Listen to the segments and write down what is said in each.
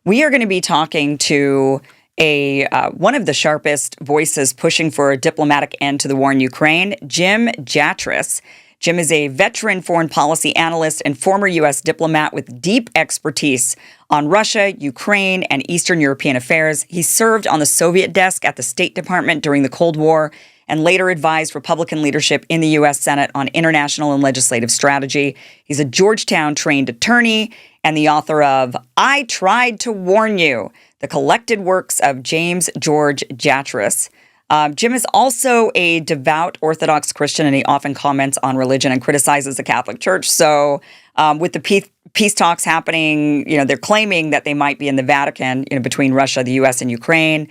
We are going to be talking to one of the sharpest voices pushing for a diplomatic end to the war in Ukraine, Jim Jatras. Jim is a veteran foreign policy analyst and former U.S. diplomat with deep expertise on Russia, Ukraine, and Eastern European affairs. He served on the Soviet desk at the State Department during the Cold War and later advised Republican leadership in the U.S. Senate on international and legislative strategy. He's a Georgetown-trained attorney and the author of I Tried to Warn You, the collected works of James George Jatras. Jim is also a devout Orthodox Christian, and he often comments on religion and criticizes the Catholic Church. So with the peace talks happening, they're claiming that they might be in the Vatican, between Russia, the U.S., and Ukraine.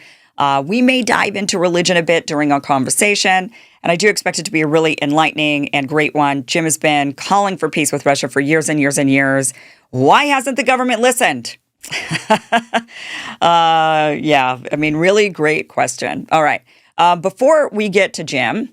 We may dive into religion a bit during our conversation, and I do expect it to be a really enlightening and great one. Jim has been calling for peace with Russia for years and years and years. Why hasn't the government listened? Really great question. All right. Before we get to Jim,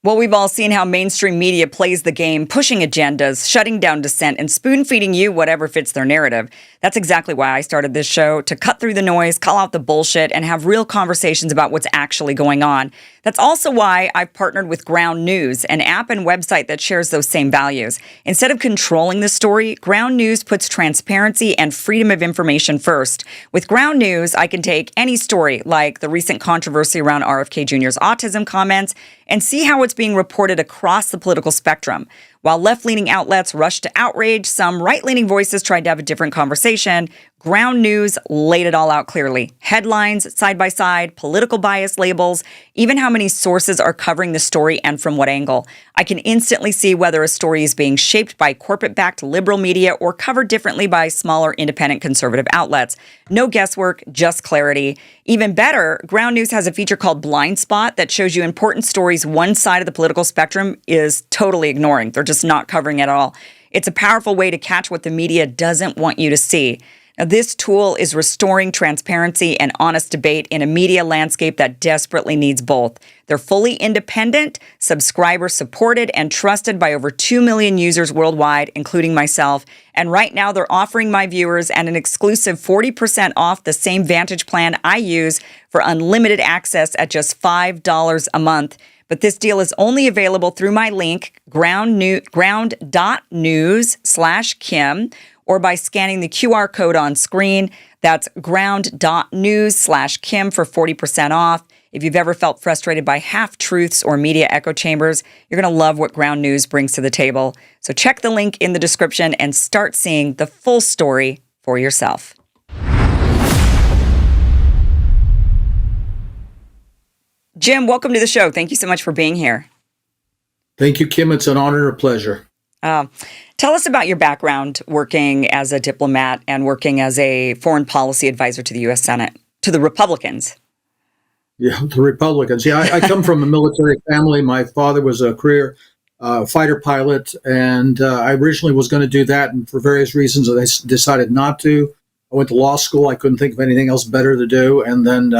well, we've all seen how mainstream media plays the game, pushing agendas, shutting down dissent, and spoon-feeding you whatever fits their narrative. That's exactly why I started this show, to cut through the noise, call out the bullshit, and have real conversations about what's actually going on. That's also why I've partnered with Ground News, an app and website that shares those same values. Instead of controlling the story, Ground News puts transparency and freedom of information first. With Ground News, I can take any story, like the recent controversy around RFK Jr.'s autism comments, and see how it's being reported across the political spectrum. While left-leaning outlets rushed to outrage, some right-leaning voices tried to have a different conversation. Ground News laid it all out clearly. Headlines, side-by-side, political bias labels, even how many sources are covering the story and from what angle. I can instantly see whether a story is being shaped by corporate-backed liberal media or covered differently by smaller independent conservative outlets. No guesswork, just clarity. Even better, Ground News has a feature called Blind Spot that shows you important stories one side of the political spectrum is totally ignoring. They're just not covering at all. It's a powerful way to catch what the media doesn't want you to see. Now, this tool is restoring transparency and honest debate in a media landscape that desperately needs both. They're fully independent, subscriber-supported, and trusted by over 2 million users worldwide, including myself. And right now, they're offering my viewers an exclusive 40% off the same Vantage plan I use for unlimited access at just $5 a month. But this deal is only available through my link, ground.news/Kim, or by scanning the QR code on screen. That's ground.news/Kim for 40% off. If you've ever felt frustrated by half-truths or media echo chambers, you're going to love what Ground News brings to the table. So check the link in the description and start seeing the full story for yourself. Jim, welcome to the show. Thank you so much for being here. Thank you, Kim. It's an honor and a pleasure. Tell us about your background working as a diplomat and working as a foreign policy advisor to the U.S. Senate, to the Republicans. Yeah, the Republicans. Yeah, I come from a military family. My father was a career fighter pilot, and I originally was going to do that, and for various reasons, I decided not to. I went to law school. I couldn't think of anything else better to do, and then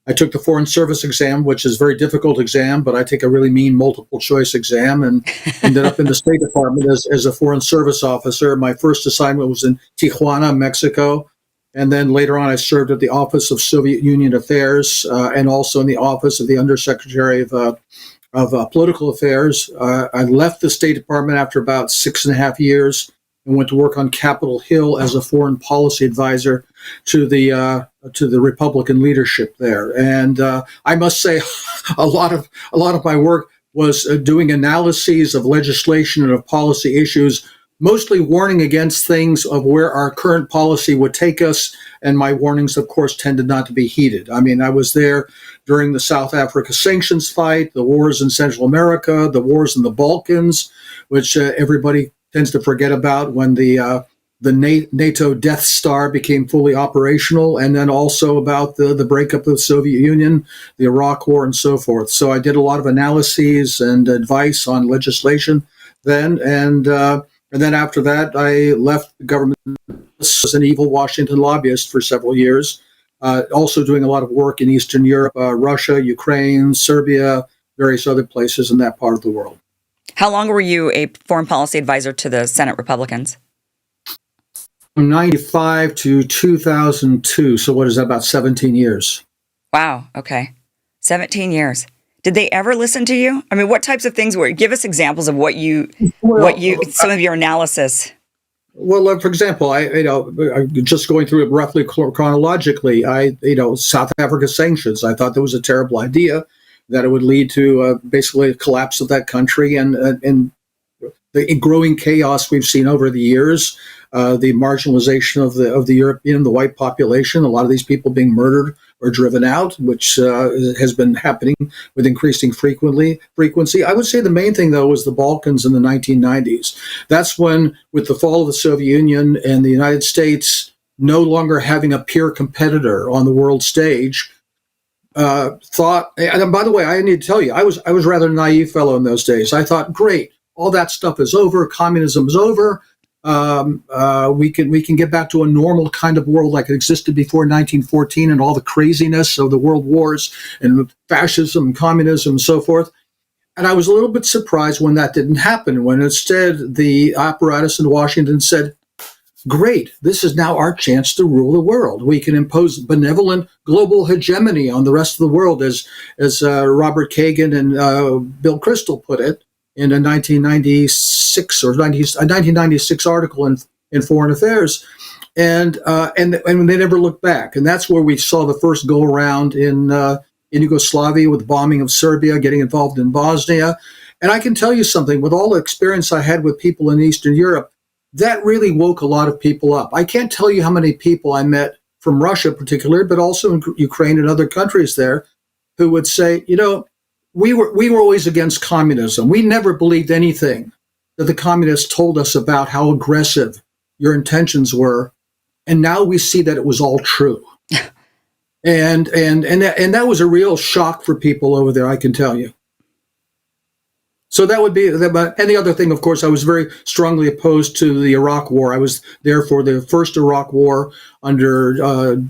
I took the Foreign Service exam, which is a very difficult exam, but I take a really mean multiple choice exam, and ended up in the State Department as a Foreign Service officer. My first assignment was in Tijuana, Mexico. And then later on, I served at the Office of Soviet Union Affairs and also in the Office of the Undersecretary of Political Affairs. I left the State Department after about 6.5 years and went to work on Capitol Hill as a foreign policy advisor to the Republican leadership there. And I must say, a lot of my work was doing analyses of legislation and of policy issues, mostly warning against things of where our current policy would take us. And my warnings, of course, tended not to be heeded. I mean, I was there during the South Africa sanctions fight, the wars in Central America, the wars in the Balkans, which everybody tends to forget about when the NATO Death Star became fully operational, and then also about the breakup of the Soviet Union, the Iraq War, and so forth. So I did a lot of analyses and advice on legislation then, and then after that, I left the government as an evil Washington lobbyist for several years, also doing a lot of work in Eastern Europe, Russia, Ukraine, Serbia, various other places in that part of the world. How long were you a foreign policy advisor to the Senate Republicans? '95 to 2002. So what is that, about 17 years? Wow. Okay. 17 years. Did they ever listen to you? I mean, what types of things give us examples of some of your analysis. Well, for example, just going through it roughly chronologically, South Africa sanctions. I thought that was a terrible idea, that it would lead to basically a collapse of that country and the growing chaos we've seen over the years, the marginalization of the European, the white population, a lot of these people being murdered or driven out, which has been happening with increasing frequency. I would say the main thing, though, was the Balkans in the 1990s. That's when, with the fall of the Soviet Union and the United States no longer having a peer competitor on the world stage, thought, and by the way, I need to tell you, I was a rather naive fellow in those days. I thought, great, all that stuff is over, communism is over. We can get back to a normal kind of world like it existed before 1914 and all the craziness of the world wars and fascism and communism and so forth. And I was a little bit surprised when that didn't happen, when instead the apparatus in Washington said, great, this is now our chance to rule the world. We can impose benevolent global hegemony on the rest of the world, as Robert Kagan and Bill Kristol put it in a 1996 article in Foreign Affairs, and they never looked back. And that's where we saw the first go around in Yugoslavia with the bombing of Serbia, getting involved in Bosnia. And I can tell you something, with all the experience I had with people in Eastern Europe, that really woke a lot of people up. I can't tell you how many people I met from Russia particularly, but also in Ukraine and other countries there, who would say, we were always against communism. We never believed anything that the communists told us about how aggressive your intentions were, and now we see that it was all true. and that was a real shock for people over there, I can tell you. So that would be, and the other thing, of course, I was very strongly opposed to the Iraq War. I was there for the first Iraq War under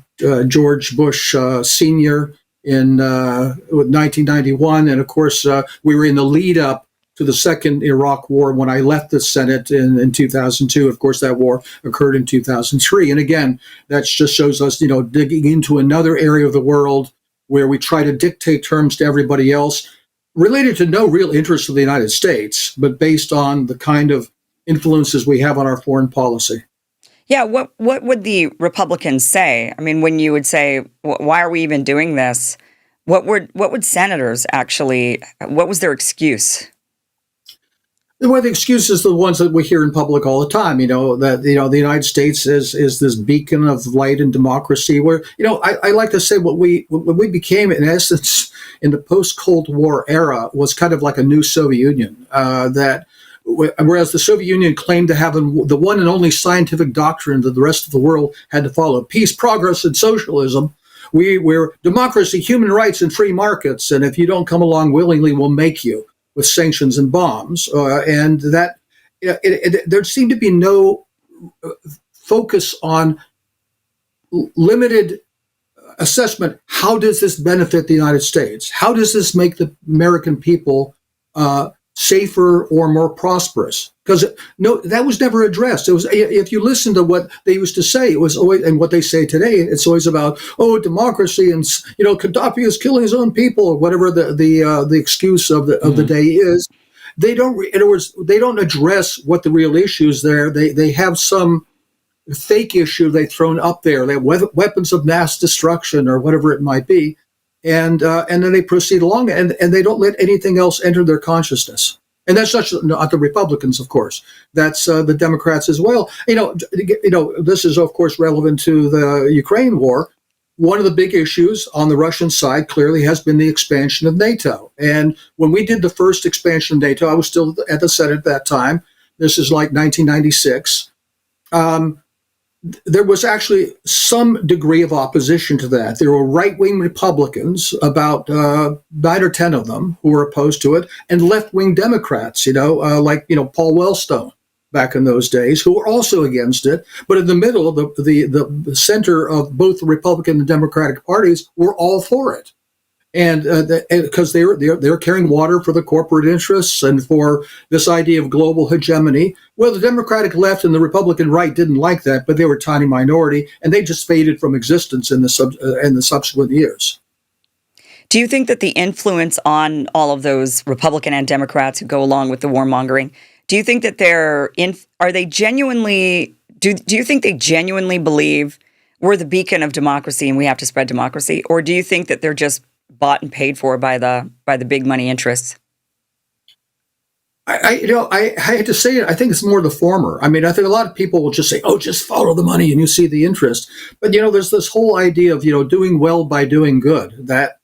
George Bush Sr. in 1991. And of course, we were in the lead up to the second Iraq War when I left the Senate in 2002. Of course, that war occurred in 2003. And again, that just shows us, digging into another area of the world where we try to dictate terms to everybody else, related to no real interest of the United States, but based on the kind of influences we have on our foreign policy. Yeah, what would the Republicans say? I mean, when you would say, why are we even doing this? What would senators actually, what was their excuse? Well, the excuses are the ones that we hear in public all the time, that, the United States is this beacon of light and democracy where, I like to say what we became, in essence, in the post-Cold War era was kind of like a new Soviet Union, whereas the Soviet Union claimed to have the one and only scientific doctrine that the rest of the world had to follow: peace, progress, and socialism. We're democracy, human rights, and free markets, and if you don't come along willingly, we'll make you, with sanctions and bombs. And that there seemed to be no focus on limited assessment. How does this benefit the United States? How does this make the American people safer or more prosperous? Because that was never addressed. It was, if you listen to what they used to say, it was always, and what they say today, it's always about, democracy, and Gaddafi is killing his own people, or whatever the excuse of the day is. They don't. In other words, they don't address what the real issues there. They have some fake issue they've thrown up there. They have weapons of mass destruction or whatever it might be, and then they proceed along, and they don't let anything else enter their consciousness. And that's not the Republicans, of course. That's the Democrats as well. This is, of course, relevant to the Ukraine war. One of the big issues on the Russian side clearly has been the expansion of NATO. And when we did the first expansion of NATO, I was still at the Senate at that time. This is like 1996. There was actually some degree of opposition to that. There were right-wing Republicans, about 9 or 10 of them, who were opposed to it, and left-wing Democrats, like Paul Wellstone back in those days, who were also against it. But in the middle, the center of both the Republican and Democratic parties were all for it. And because they're carrying water for the corporate interests and for this idea of global hegemony. Well, the Democratic left and the Republican right didn't like that, but they were a tiny minority, and they just faded from existence in the subsequent years. Do you think that the influence on all of those Republican and Democrats who go along with the warmongering, do you think that are they genuinely, do you think they genuinely believe we're the beacon of democracy and we have to spread democracy? Or do you think that they're just bought and paid for by the big money interests? I had to say it. I think it's more the former. I mean, I think a lot of people will just say, "Oh, just follow the money and you see the interest." But there's this whole idea of doing well by doing good. That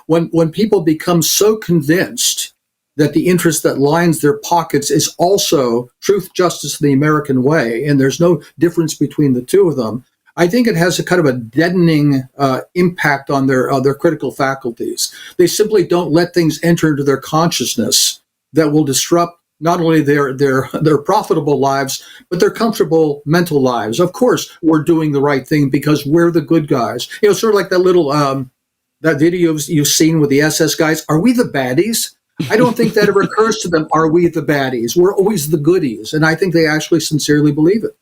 when people become so convinced that the interest that lines their pockets is also truth, justice, and the American way, and there's no difference between the two of them, I think it has a kind of a deadening impact on their critical faculties. They simply don't let things enter into their consciousness that will disrupt not only their profitable lives, but their comfortable mental lives. Of course, we're doing the right thing because we're the good guys. Sort of like that little that video you've seen with the SS guys. Are we the baddies? I don't think that ever occurs to them. Are we the baddies? We're always the goodies, and I think they actually sincerely believe it.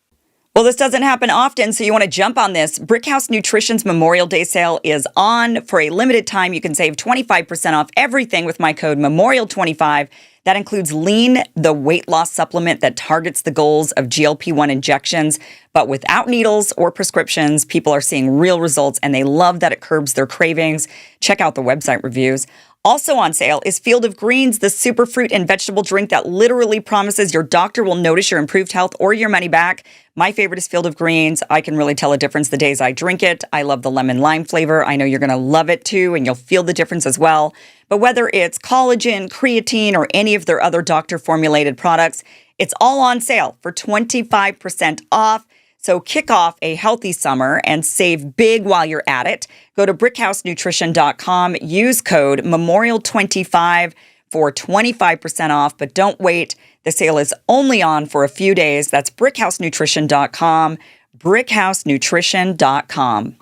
Well, this doesn't happen often, so you want to jump on this. Brickhouse Nutrition's Memorial Day sale is on for a limited time. You can save 25% off everything with my code MEMORIAL25. That includes Lean, the weight loss supplement that targets the goals of GLP-1 injections, but without needles or prescriptions. People are seeing real results, and they love that it curbs their cravings. Check out the website reviews. Also on sale is Field of Greens, the superfruit and vegetable drink that literally promises your doctor will notice your improved health or your money back. My favorite is Field of Greens. I can really tell a difference the days I drink it. I love the lemon lime flavor. I know you're going to love it too, and you'll feel the difference as well. But whether it's collagen, creatine, or any of their other doctor-formulated products, it's all on sale for 25% off. So kick off a healthy summer and save big while you're at it. Go to brickhousenutrition.com, use code MEMORIAL25 for 25% off, but don't wait. The sale is only on for a few days. That's brickhousenutrition.com, brickhousenutrition.com.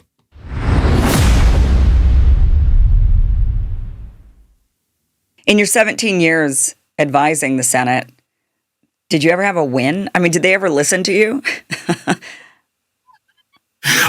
In your 17 years advising the Senate, did you ever have a win? I mean, did they ever listen to you?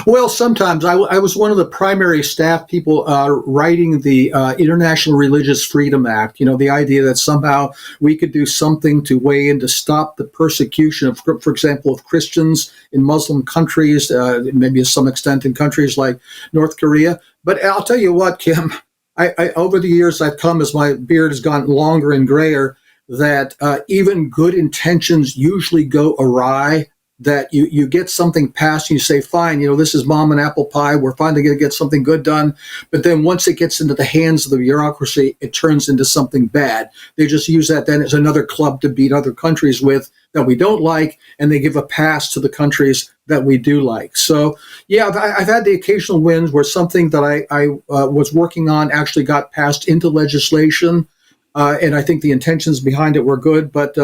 Well, sometimes I was one of the primary staff people writing the International Religious Freedom Act. The idea that somehow we could do something to weigh in to stop the persecution of, for example, of Christians in Muslim countries, maybe to some extent in countries like North Korea. But I'll tell you what, Kim, I over the years I've come, as my beard has gotten longer and grayer, that even good intentions usually go awry, that you get something passed and you say, fine, this is mom and apple pie. We're finally going to get something good done. But then once it gets into the hands of the bureaucracy, it turns into something bad. They just use that then as another club to beat other countries with that we don't like, and they give a pass to the countries that we do like. So, yeah, I've had the occasional wins where something that I was working on actually got passed into legislation. And I think the intentions behind it were good, but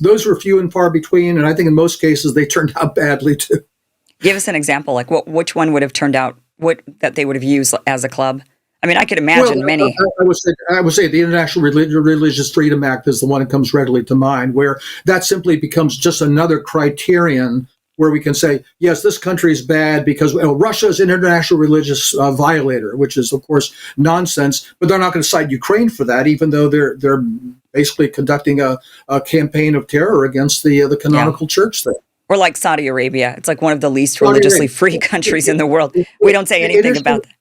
those were few and far between. And I think in most cases they turned out badly too. Give us an example, like which one would have turned out that they would have used as a club? I mean, I could imagine many. I would say the International Religious Freedom Act is the one that comes readily to mind, where that simply becomes just another criterion where we can say, yes, this country is bad because Russia is an international religious violator, which is, of course, nonsense. But they're not going to cite Ukraine for that, even though they're basically conducting a campaign of terror against the canonical church there. Or like Saudi Arabia. It's like one of the least religiously free countries in the world. We don't say anything about that.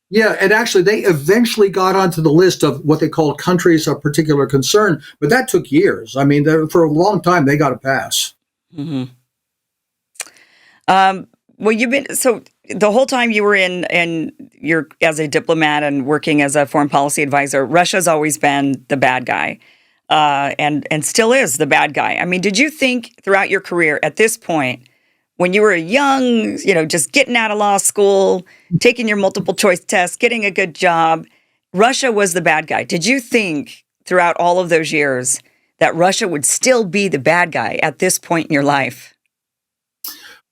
Yeah, and actually they eventually got onto the list of what they called countries of particular concern, but that took years. I mean, for a long time, they got a pass. Mm-hmm. Well, you've been, so the whole time you were in you're as a diplomat and working as a foreign policy advisor, Russia's always been the bad guy, and still is the bad guy. I mean, did you think throughout your career at this point, when you were young, just getting out of law school, taking your multiple choice tests, getting a good job, Russia was the bad guy? Did you think throughout all of those years that Russia would still be the bad guy at this point in your life?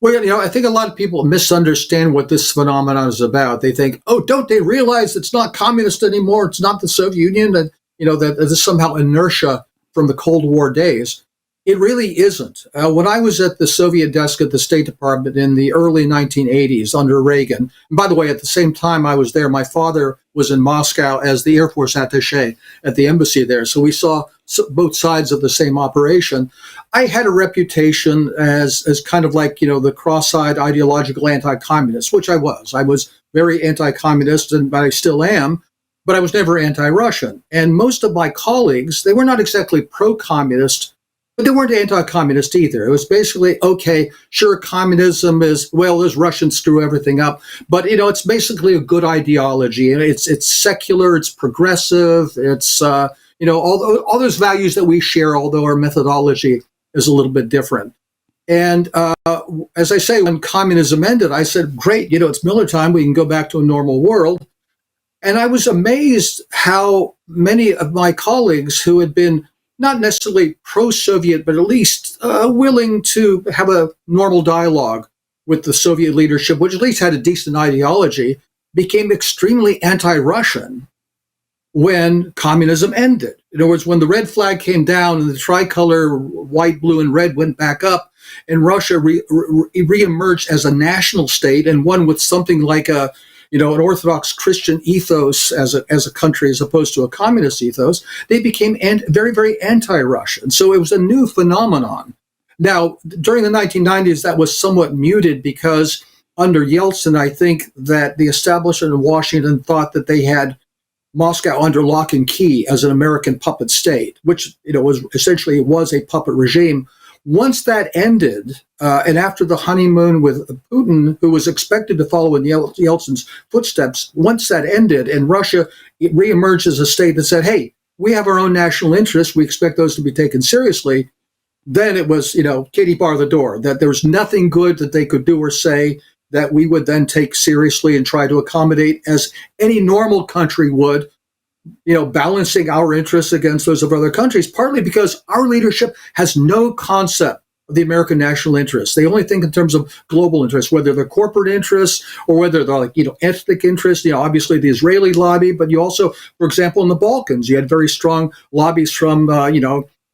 Well, I think a lot of people misunderstand what this phenomenon is about. They think, oh, don't they realize it's not communist anymore? It's not the Soviet Union, that, that there's somehow inertia from the Cold War days. It really isn't. When I was at the Soviet desk at the State Department in the early 1980s under Reagan, and by the way, at the same time I was there, my father was in Moscow as the Air Force attaché at the embassy there. So we saw both sides of the same operation. I had a reputation as kind of like, the cross-eyed ideological anti-communist, which I was. I was very anti-communist, and I still am, but I was never anti-Russian. And most of my colleagues, they were not exactly pro-communist, but they weren't anti-communist either. It was basically, okay, sure, communism is, well, those Russians screw everything up, but, it's basically a good ideology. And it's secular, it's progressive, it's, all those values that we share, although our methodology is a little bit different. And as I say, when communism ended, I said, great, it's Miller time, we can go back to a normal world. And I was amazed how many of my colleagues who had been not necessarily pro-Soviet, but at least willing to have a normal dialogue with the Soviet leadership, which at least had a decent ideology, became extremely anti-Russian when communism ended. In other words, when the red flag came down and the tricolor, white, blue, and red went back up, and Russia re-emerged as a national state, and one with something like an Orthodox Christian ethos as a country, as opposed to a communist ethos, they became very, very anti-Russian. So it was a new phenomenon. Now, during the 1990s, that was somewhat muted because under Yeltsin, I think that the establishment in Washington thought that they had Moscow under lock and key as an American puppet state, which was essentially a puppet regime. Once that ended, and after the honeymoon with Putin, who was expected to follow in Yeltsin's footsteps, once that ended and Russia reemerged as a state that said, hey, we have our own national interests, we expect those to be taken seriously, then it was, Katie bar the door, that there was nothing good that they could do or say that we would then take seriously and try to accommodate as any normal country would, balancing our interests against those of other countries, partly because our leadership has no concept of the American national interests. They only think in terms of global interests, whether they're corporate interests or whether they're ethnic interests, obviously the Israeli lobby, but you also, for example, in the Balkans, you had very strong lobbies from,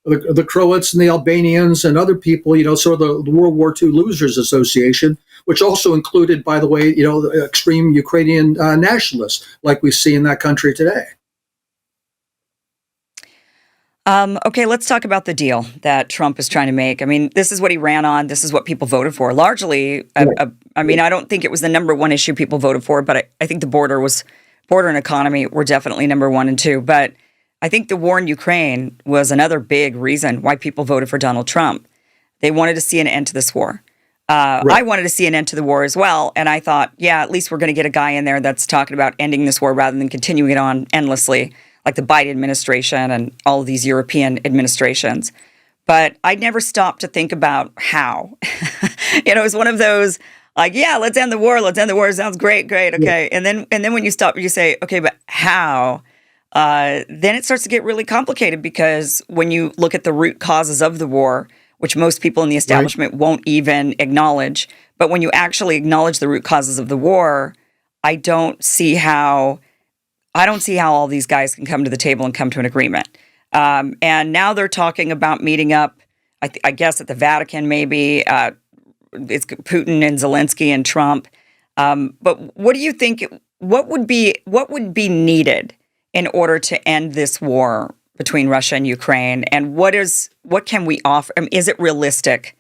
the Croats and the Albanians and other people, sort of the World War II Losers Association, which also included, by the way, the extreme Ukrainian nationalists like we see in that country today. Okay, let's talk about the deal that Trump is trying to make. I mean, this is what he ran on. This is what people voted for. Largely, I don't think it was the number one issue people voted for, but I think the border and economy were definitely number 1 and 2. But I think the war in Ukraine was another big reason why people voted for Donald Trump. They wanted to see an end to this war. Right. I wanted to see an end to the war as well. And I thought, yeah, at least we're going to get a guy in there that's talking about ending this war rather than continuing it on endlessly, like the Biden administration and all of these European administrations. But I never stopped to think about how. It was one of those, like, yeah, let's end the war. Let's end the war. Sounds great. Okay. Yeah. And then when you stop, you say, okay, but how? Then it starts to get really complicated because when you look at the root causes of the war, which most people in the establishment won't even acknowledge, but when you actually acknowledge the root causes of the war, I don't see how all these guys can come to the table and come to an agreement. And now they're talking about meeting up, I guess at the Vatican maybe. It's Putin and Zelensky and Trump. But what do you think? What would be needed in order to end this war between Russia and Ukraine? And what can we offer? I mean, is it realistic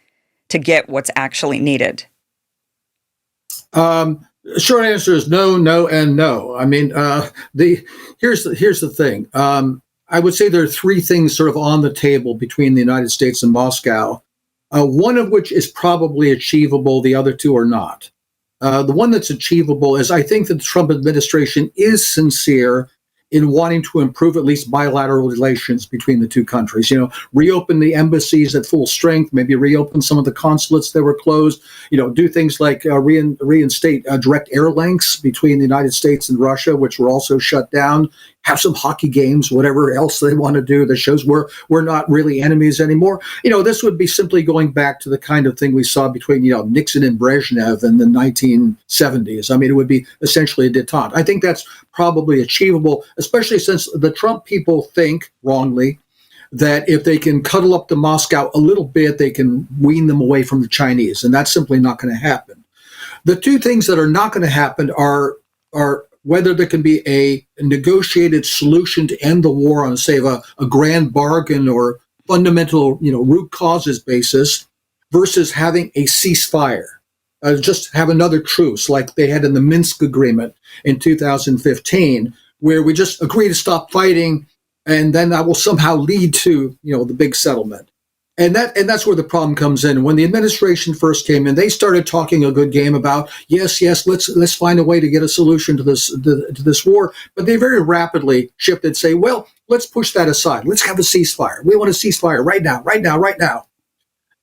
to get what's actually needed? Short answer is no, and no. I mean, here's the thing. I would say there are 3 things sort of on the table between the United States and Moscow, one of which is probably achievable. The other 2 are not. The one that's achievable is I think that the Trump administration is sincere in wanting to improve at least bilateral relations between the 2 countries. Reopen the embassies at full strength, maybe reopen some of the consulates that were closed, do things like reinstate direct air links between the United States and Russia, which were also shut down, have some hockey games, whatever else they want to do that shows we're not really enemies anymore. This would be simply going back to the kind of thing we saw between, Nixon and Brezhnev in the 1970s. I mean, it would be essentially a detente. I think that's probably achievable, especially since the Trump people think, wrongly, that if they can cuddle up to Moscow a little bit, they can wean them away from the Chinese. And that's simply not going to happen. The two things that are not going to happen are whether there can be a negotiated solution to end the war on, say, a grand bargain or fundamental, root causes basis versus having a ceasefire. Just have another truce like they had in the Minsk Agreement in 2015, where we just agree to stop fighting, and then that will somehow lead to, the big settlement. And that's where the problem comes in. When the administration first came in, they started talking a good game about yes, let's find a way to get a solution to this war. But they very rapidly shifted, say, well, let's push that aside. Let's have a ceasefire. We want a ceasefire right now.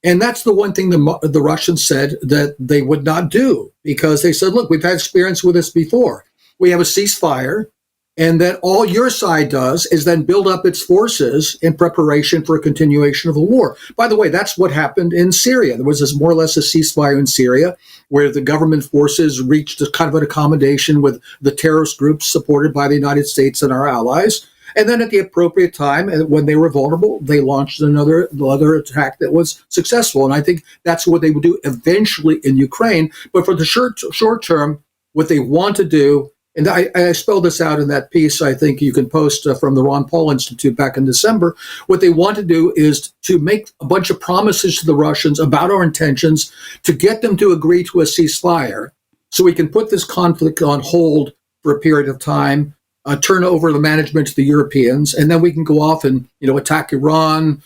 And that's the one thing the Russians said that they would not do, because they said, look, we've had experience with this before. We have a ceasefire. And then all your side does is then build up its forces in preparation for a continuation of the war. By the way, that's what happened in Syria. There was more or less a ceasefire in Syria where the government forces reached a kind of an accommodation with the terrorist groups supported by the United States and our allies. And then at the appropriate time, when they were vulnerable, they launched another attack that was successful. And I think that's what they would do eventually in Ukraine. But for the short term, what they want to do, and I spelled this out in that piece I think you can post from the Ron Paul Institute back in December. What they want to do is to make a bunch of promises to the Russians about our intentions, to get them to agree to a ceasefire so we can put this conflict on hold for a period of time, turn over the management to the Europeans, and then we can go off and attack Iran,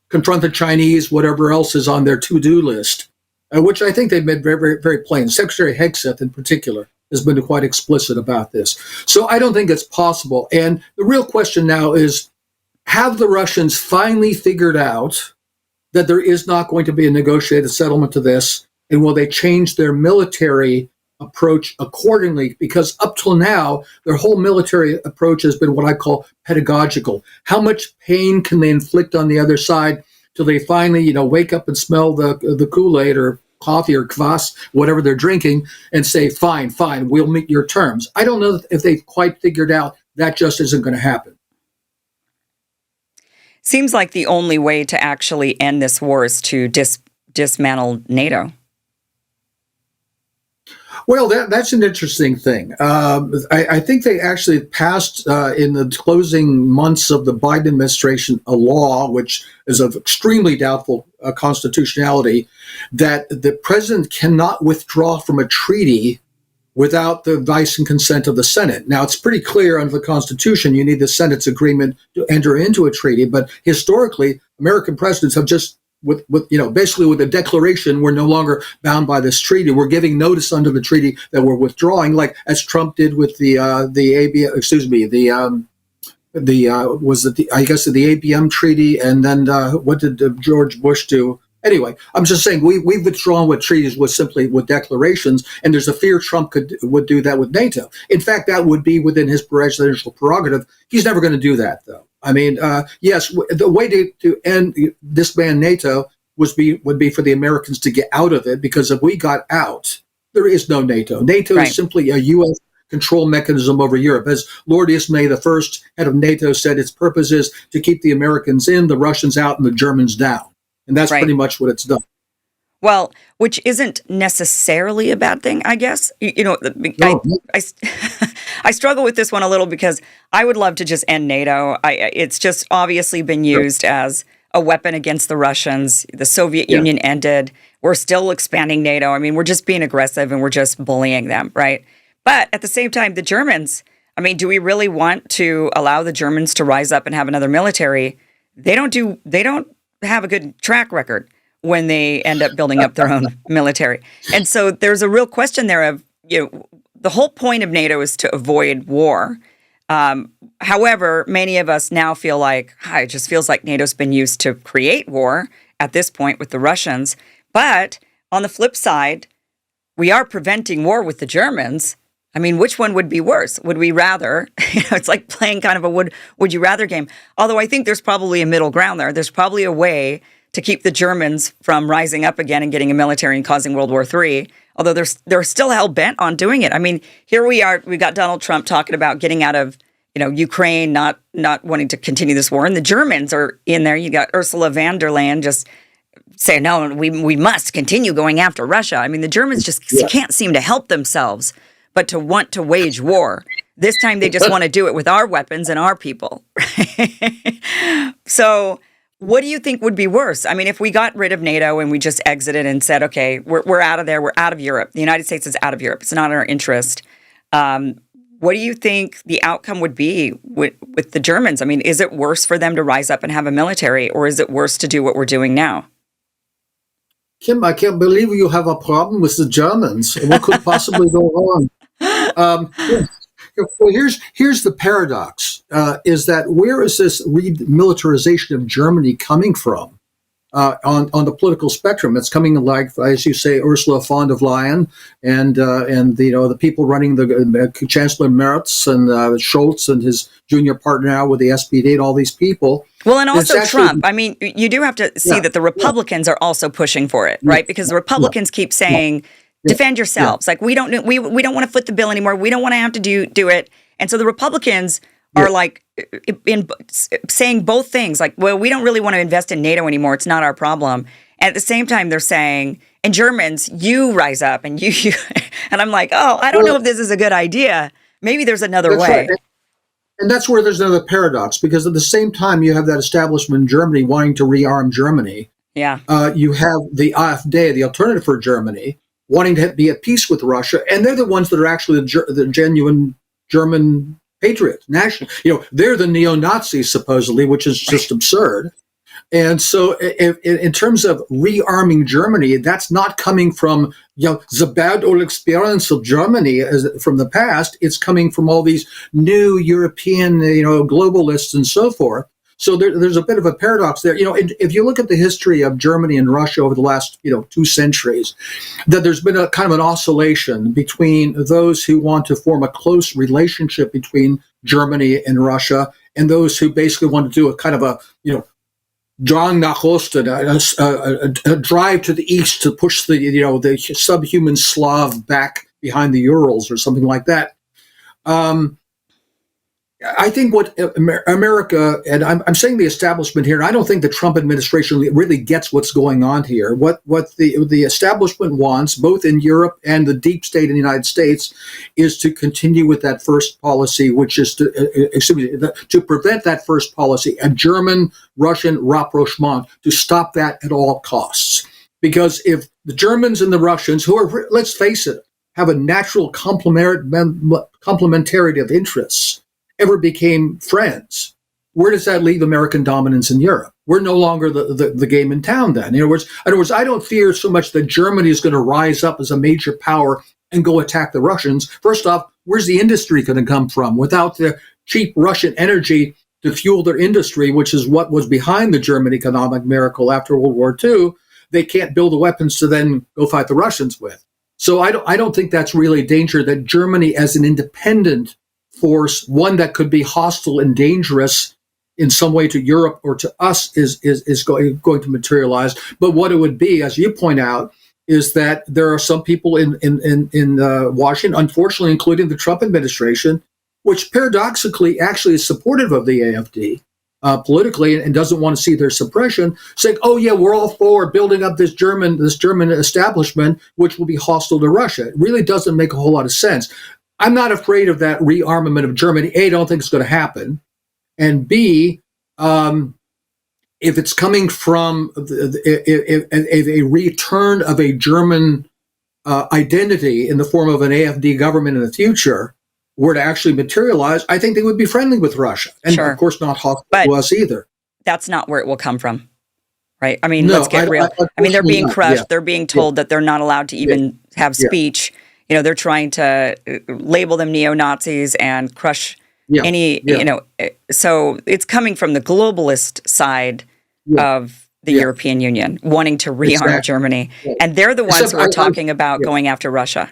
confront the Chinese, whatever else is on their to-do list, which I think they've made very, very, very plain. Secretary Hegseth in particular has been quite explicit about this. So I don't think it's possible. And the real question now is, have the Russians finally figured out that there is not going to be a negotiated settlement to this? And will they change their military approach accordingly? Because up till now, their whole military approach has been what I call pedagogical. How much pain can they inflict on the other side till they finally, wake up and smell the Kool-Aid or coffee or kvass, whatever they're drinking, and say, fine, we'll meet your terms. I don't know if they've quite figured out that just isn't going to happen. Seems like the only way to actually end this war is to dismantle NATO. Well, that's an interesting thing. I think they actually passed in the closing months of the Biden administration a law, which is of extremely doubtful constitutionality, that the president cannot withdraw from a treaty without the advice and consent of the Senate. Now, it's pretty clear under the Constitution you need the Senate's agreement to enter into a treaty, but historically, American presidents have just basically with the declaration, we're no longer bound by this treaty. We're giving notice under the treaty that we're withdrawing, like as Trump did with the ABM treaty, and then what did George Bush do? Anyway, I'm just saying we've withdrawn with treaties simply with declarations, and there's a fear Trump would do that with NATO. In fact, that would be within his presidential prerogative. He's never going to do that, though. I mean, yes, the way to disband NATO would be for the Americans to get out of it, because if we got out, there is no NATO. NATO is simply a U.S. control mechanism over Europe. As Lord Ismay, the first head of NATO, said, its purpose is to keep the Americans in, the Russians out, and the Germans down. And that's pretty much what it's done. Well, which isn't necessarily a bad thing, I guess. I struggle with this one a little because I would love to just end NATO. It's just obviously been used as a weapon against the Russians. The Soviet Union ended. We're still expanding NATO. I mean, we're just being aggressive and we're just bullying them, right? But at the same time, the Germans, I mean, do we really want to allow the Germans to rise up and have another military? They don't have a good track record when they end up building up their own military. And so there's a real question there of, the whole point of NATO is to avoid war. However, many of us now feel like, it just feels like NATO's been used to create war at this point with the Russians. But on the flip side, we are preventing war with the Germans. I mean, which one would be worse? Would we rather, it's like playing kind of a would you rather game. Although I think there's probably a middle ground there. There's probably a way to keep the Germans from rising up again and getting a military and causing World War III. Although they're still hell bent on doing it. I mean, here we are. We got Donald Trump talking about getting out of Ukraine, not wanting to continue this war, and the Germans are in there. You got Ursula von der Leyen just saying, no, we must continue going after Russia. I mean, the Germans just can't seem to help themselves but to want to wage war. This time they just want to do it with our weapons and our people. So what do you think would be worse? I mean, if we got rid of NATO and we just exited and said, okay, we're out of there, we're out of Europe. The United States is out of Europe. It's not in our interest. What do you think the outcome would be with the Germans? I mean, is it worse for them to rise up and have a military, or is it worse to do what we're doing now? Kim, I can't believe you have a problem with the Germans. What could possibly go wrong? Well, here's the paradox: is that where is this remilitarization of Germany coming from on the political spectrum? It's coming, like, as you say, Ursula von der Leyen and the people running the Chancellor Merz and Scholz and his junior partner now with the SPD and all these people. Well, and also Trump. I mean, you do have to see that the Republicans are also pushing for it, right? Because the Republicans keep saying, defend yourselves. Like, we don't want to foot the bill anymore. We don't want to have to do it. And so the Republicans are like saying both things. Like, well, we don't really want to invest in NATO anymore. It's not our problem. And at the same time, they're saying, and Germans, you rise up and you and I'm like, oh, I don't know if this is a good idea. Maybe there's another way. Right. And that's where there's another paradox, because at the same time you have that establishment in Germany wanting to rearm Germany. Yeah. You have the AfD, the Alternative for Germany, wanting to be at peace with Russia, and they're the ones that are actually the genuine German patriot, national. They're the neo-Nazis, supposedly, which is just absurd. And so in terms of rearming Germany, that's not coming from the bad old experience of Germany from the past. It's coming from all these new European globalists and so forth. So there's a bit of a paradox there. If you look at the history of Germany and Russia over the last 2 centuries, that there's been a kind of an oscillation between those who want to form a close relationship between Germany and Russia and those who basically want to do a kind of a Drang nach Osten, a drive to the east to push the subhuman Slav back behind the Urals or something like that. I think what America, and I'm saying the establishment here, I don't think the Trump administration really gets what's going on here. What the establishment wants, both in Europe and the deep state in the United States, is to continue with that first policy, which is to prevent that first policy, a German-Russian rapprochement, to stop that at all costs. Because if the Germans and the Russians, who are, let's face it, have a natural complementarity of interests, ever became friends, where does that leave American dominance in Europe? We're no longer the game in town then. In other words, I don't fear so much that Germany is going to rise up as a major power and go attack the Russians. First off, where's the industry going to come from? Without the cheap Russian energy to fuel their industry, which is what was behind the German economic miracle after World War II, they can't build the weapons to then go fight the Russians with. So I don't think that's really a danger that Germany as an independent force, one that could be hostile and dangerous in some way to Europe or to us, is going to materialize. But what it would be, as you point out, is that there are some people in Washington, unfortunately, including the Trump administration, which paradoxically actually is supportive of the AfD politically and doesn't want to see their suppression, saying, "Oh yeah, we're all for building up this German establishment, which will be hostile to Russia." It really doesn't make a whole lot of sense. I'm not afraid of that rearmament of Germany. A, I don't think it's going to happen. And B, if it's coming from a return of a German identity in the form of an AfD government in the future were to actually materialize, I think they would be friendly with Russia. And of course not hostile to us either. That's not where it will come from, right? I mean, let's get real. I mean, they're being crushed. Yeah. They're being told that they're not allowed to even have speech. They're trying to label them neo-Nazis and crush any, so it's coming from the globalist side of the European Union, wanting to rearm Germany. Yeah. And they're the ones who are talking about going after Russia.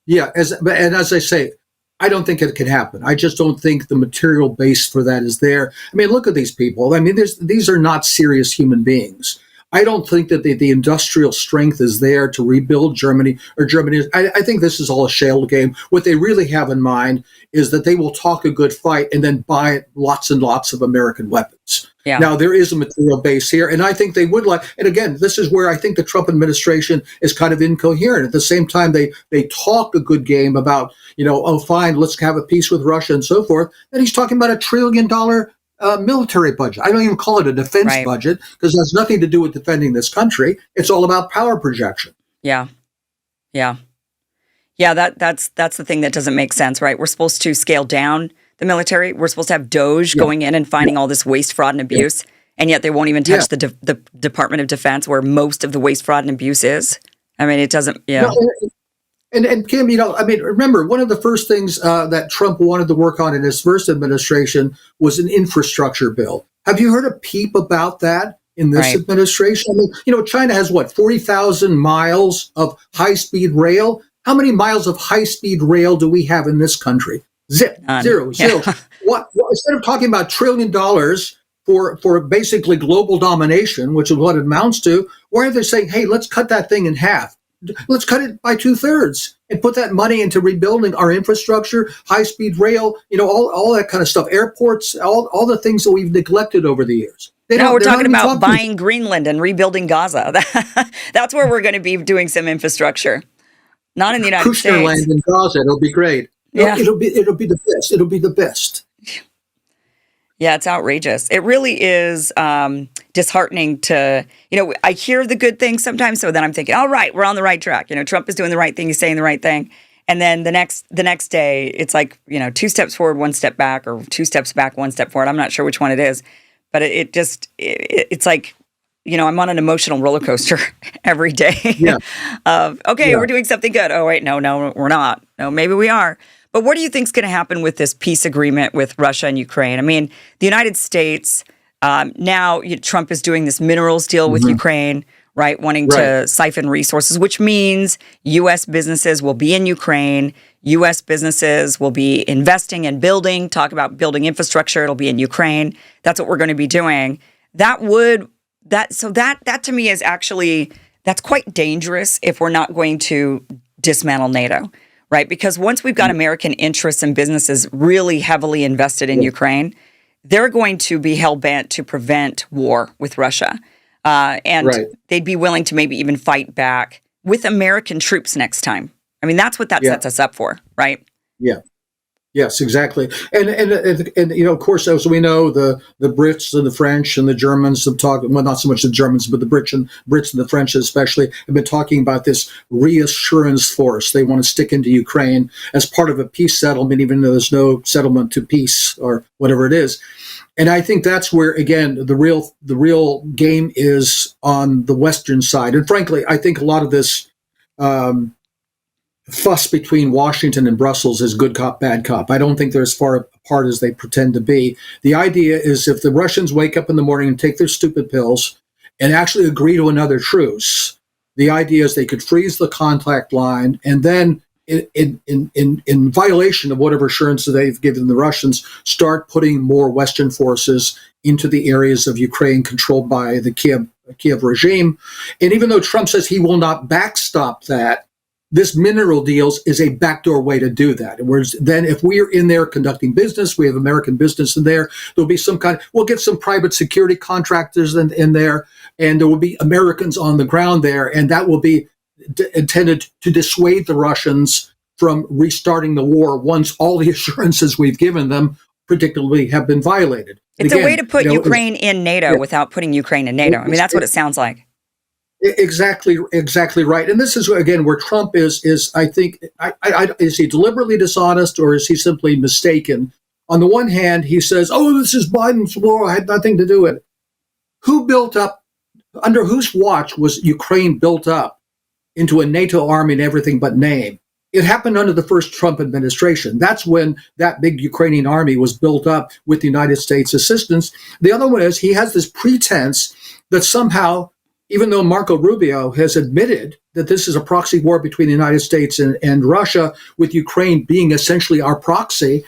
Yeah, and as I say, I don't think it can happen. I just don't think the material base for that is there. I mean, look at these people. I mean, these are not serious human beings. I don't think that the industrial strength is there to rebuild Germany or Germany. I think this is all a shell game. What they really have in mind is that they will talk a good fight and then buy lots and lots of American weapons. Yeah. Now, there is a material base here, and I think they would like, and again, this is where I think the Trump administration is kind of incoherent. At the same time, they talk a good game about, oh, fine, let's have a peace with Russia and so forth. And he's talking about $1 trillion military budget. I don't even call it a defense budget because it has nothing to do with defending this country. It's all about power projection. Yeah. Yeah. Yeah, that's the thing that doesn't make sense, right? We're supposed to scale down the military. We're supposed to have DOJ going in and finding all this waste, fraud, and abuse, and yet they won't even touch the Department of Defense, where most of the waste, fraud, and abuse is. I mean, it doesn't. And Kim, I mean, remember, one of the first things that Trump wanted to work on in his first administration was an infrastructure bill. Have you heard a peep about that in this administration? I mean, China has 40,000 miles of high-speed rail. How many miles of high-speed rail do we have in this country? Zero. What instead of talking about $1 trillion for basically global domination, which is what it amounts to, why are they saying, hey, let's cut that thing in half? Let's cut it by 2/3 and put that money into rebuilding our infrastructure, high-speed rail, all that kind of stuff, airports, all the things that we've neglected over the years. We're talking about buying Greenland and rebuilding Gaza. That's where we're going to be doing some infrastructure. Not in the United States. Kushner land in Gaza, it'll be great. Yeah. It'll be the best. It'll be the best. Yeah, it's outrageous. It really is disheartening to, I hear the good things sometimes, so then I'm thinking, all right, we're on the right track. Trump is doing the right thing, he's saying the right thing. And then the next day, it's like, 2 steps forward, 1 step back, or 2 steps back, 1 step forward. I'm not sure which one it is, but it's like, I'm on an emotional roller coaster every day of, we're doing something good. Oh, wait, no, we're not. No, maybe we are. But what do you think is going to happen with this peace agreement with Russia and Ukraine? I mean, the United States, now Trump is doing this minerals deal with Ukraine, right? Wanting to siphon resources, which means U.S. businesses will be in Ukraine. U.S. businesses will be investing and building, talk about building infrastructure. It'll be in Ukraine. That's what we're going to be doing. That to me is actually, that's quite dangerous if we're not going to dismantle NATO. Right, because once we've got American interests and businesses really heavily invested in Ukraine, they're going to be hell-bent to prevent war with Russia. And they'd be willing to maybe even fight back with American troops next time. I mean, that's what that sets us up for, right? Yeah. Yes, exactly. And of course, as we know, the Brits and the French and the Germans have talked, well, not so much the Germans, but the Brits and the French especially have been talking about this reassurance force. They want to stick into Ukraine as part of a peace settlement, even though there's no settlement to peace or whatever it is. And I think that's where, again, the real game is on the Western side. And frankly, I think a lot of this fuss between Washington and Brussels is good cop, bad cop. I don't think they're as far apart as they pretend to be. The idea is if the Russians wake up in the morning and take their stupid pills and actually agree to another truce, the idea is they could freeze the contact line and then in violation of whatever assurance they've given the Russians, start putting more Western forces into the areas of Ukraine controlled by the Kiev regime. And even though Trump says he will not backstop that, this mineral deals is a backdoor way to do that. Whereas then if we're in there conducting business, we have American business in there, there'll be we'll get some private security contractors in there, and there will be Americans on the ground there, and that will be intended to dissuade the Russians from restarting the war once all the assurances we've given them predictably have been violated. It's a way to put Ukraine in NATO without putting Ukraine in NATO. I mean, that's what it sounds like. Exactly right. And this is, again, where Trump is I think, is he deliberately dishonest or is he simply mistaken? On the one hand, he says, oh, this is Biden's war. I had nothing to do with it. Who built up, under whose watch was Ukraine built up into a NATO army and everything but name? It happened under the first Trump administration. That's when that big Ukrainian army was built up with the United States assistance. The other one is he has this pretense that somehow even though Marco Rubio has admitted that this is a proxy war between the United States and Russia, with Ukraine being essentially our proxy,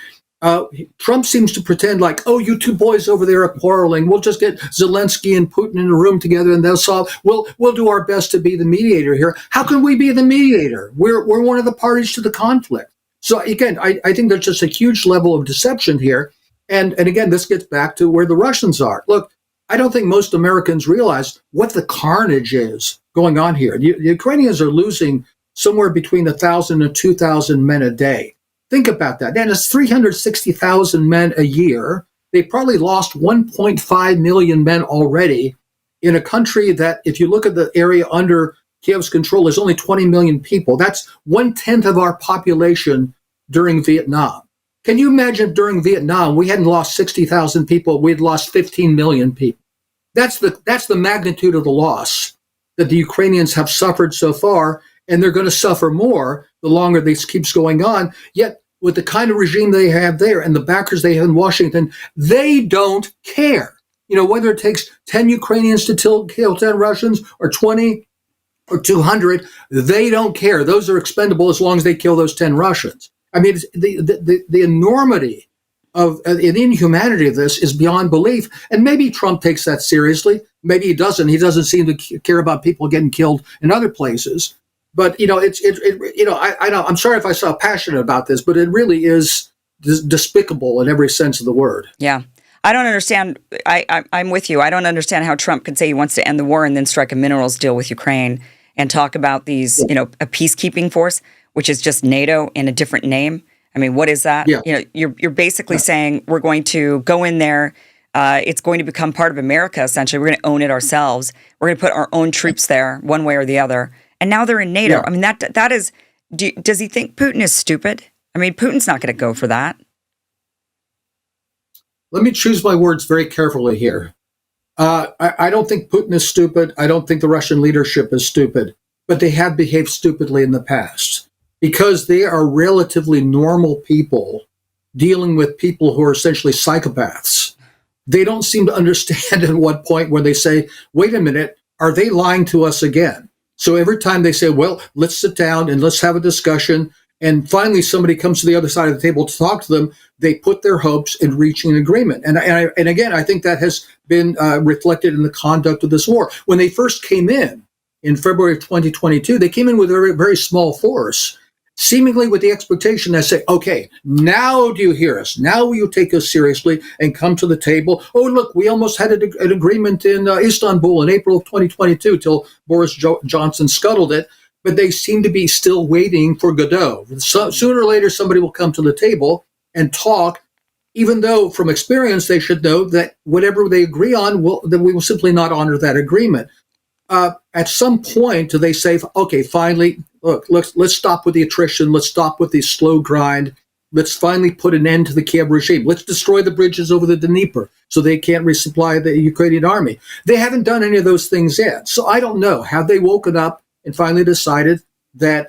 Trump seems to pretend like, oh, you two boys over there are quarreling. We'll just get Zelensky and Putin in a room together, and they'll solve. We'll do our best to be the mediator here. How can we be the mediator? We're one of the parties to the conflict. So again, I think there's just a huge level of deception here. And again, this gets back to where the Russians are. Look, I don't think most Americans realize what the carnage is going on here. The Ukrainians are losing somewhere between 1,000 and 2,000 men a day. Think about that. That is 360,000 men a year. They probably lost 1.5 million men already in a country that, if you look at the area under Kiev's control, is only 20 million people. That's 1/10 of our population during Vietnam. Can you imagine if during Vietnam we hadn't lost 60,000 people, we'd lost 15 million people? That's the magnitude of the loss that the Ukrainians have suffered so far, and they're going to suffer more the longer this keeps going on. Yet, with the kind of regime they have there and the backers they have in Washington, they don't care. You know, whether it takes 10 Ukrainians to kill 10 Russians or 20 or 200, they don't care. Those are expendable as long as they kill those 10 Russians. I mean, the enormity of the inhumanity of this is beyond belief. And maybe Trump takes that seriously. Maybe he doesn't. He doesn't seem to care about people getting killed in other places. But you know, I'm sorry if I sound passionate about this, but it really is despicable in every sense of the word. Yeah. I don't understand. I'm with you. I don't understand how Trump could say he wants to end the war and then strike a minerals deal with Ukraine and talk about these, a peacekeeping force, which is just NATO in a different name. I mean, what is that? Yeah. You're basically saying we're going to go in there. It's going to become part of America, essentially. We're going to own it ourselves. We're going to put our own troops there, one way or the other. And now they're in NATO. Yeah. I mean, that is. Does he think Putin is stupid? I mean, Putin's not going to go for that. Let me choose my words very carefully here. I don't think Putin is stupid. I don't think the Russian leadership is stupid. But they have behaved stupidly in the past because they are relatively normal people dealing with people who are essentially psychopaths. They don't seem to understand at what point when they say, wait a minute, are they lying to us again? So every time they say, well, let's sit down and let's have a discussion, and finally somebody comes to the other side of the table to talk to them, they put their hopes in reaching an agreement. And again, I think that has been reflected in the conduct of this war. When they first came in February of 2022, they came in with a very, very small force, seemingly with the expectation that say, okay, now do you hear us? Now will you take us seriously and come to the table? Oh, look, we almost had an agreement in Istanbul in April of 2022 till Boris Johnson scuttled it. But they seem to be still waiting for Godot. So, sooner or later, somebody will come to the table and talk, even though from experience they should know that whatever they agree on, then we will simply not honor that agreement. At some point, do they say, okay, finally, look, let's stop with the attrition. Let's stop with the slow grind. Let's finally put an end to the Kiev regime. Let's destroy the bridges over the Dnieper so they can't resupply the Ukrainian army. They haven't done any of those things yet. So I don't know. Have they woken up and finally decided that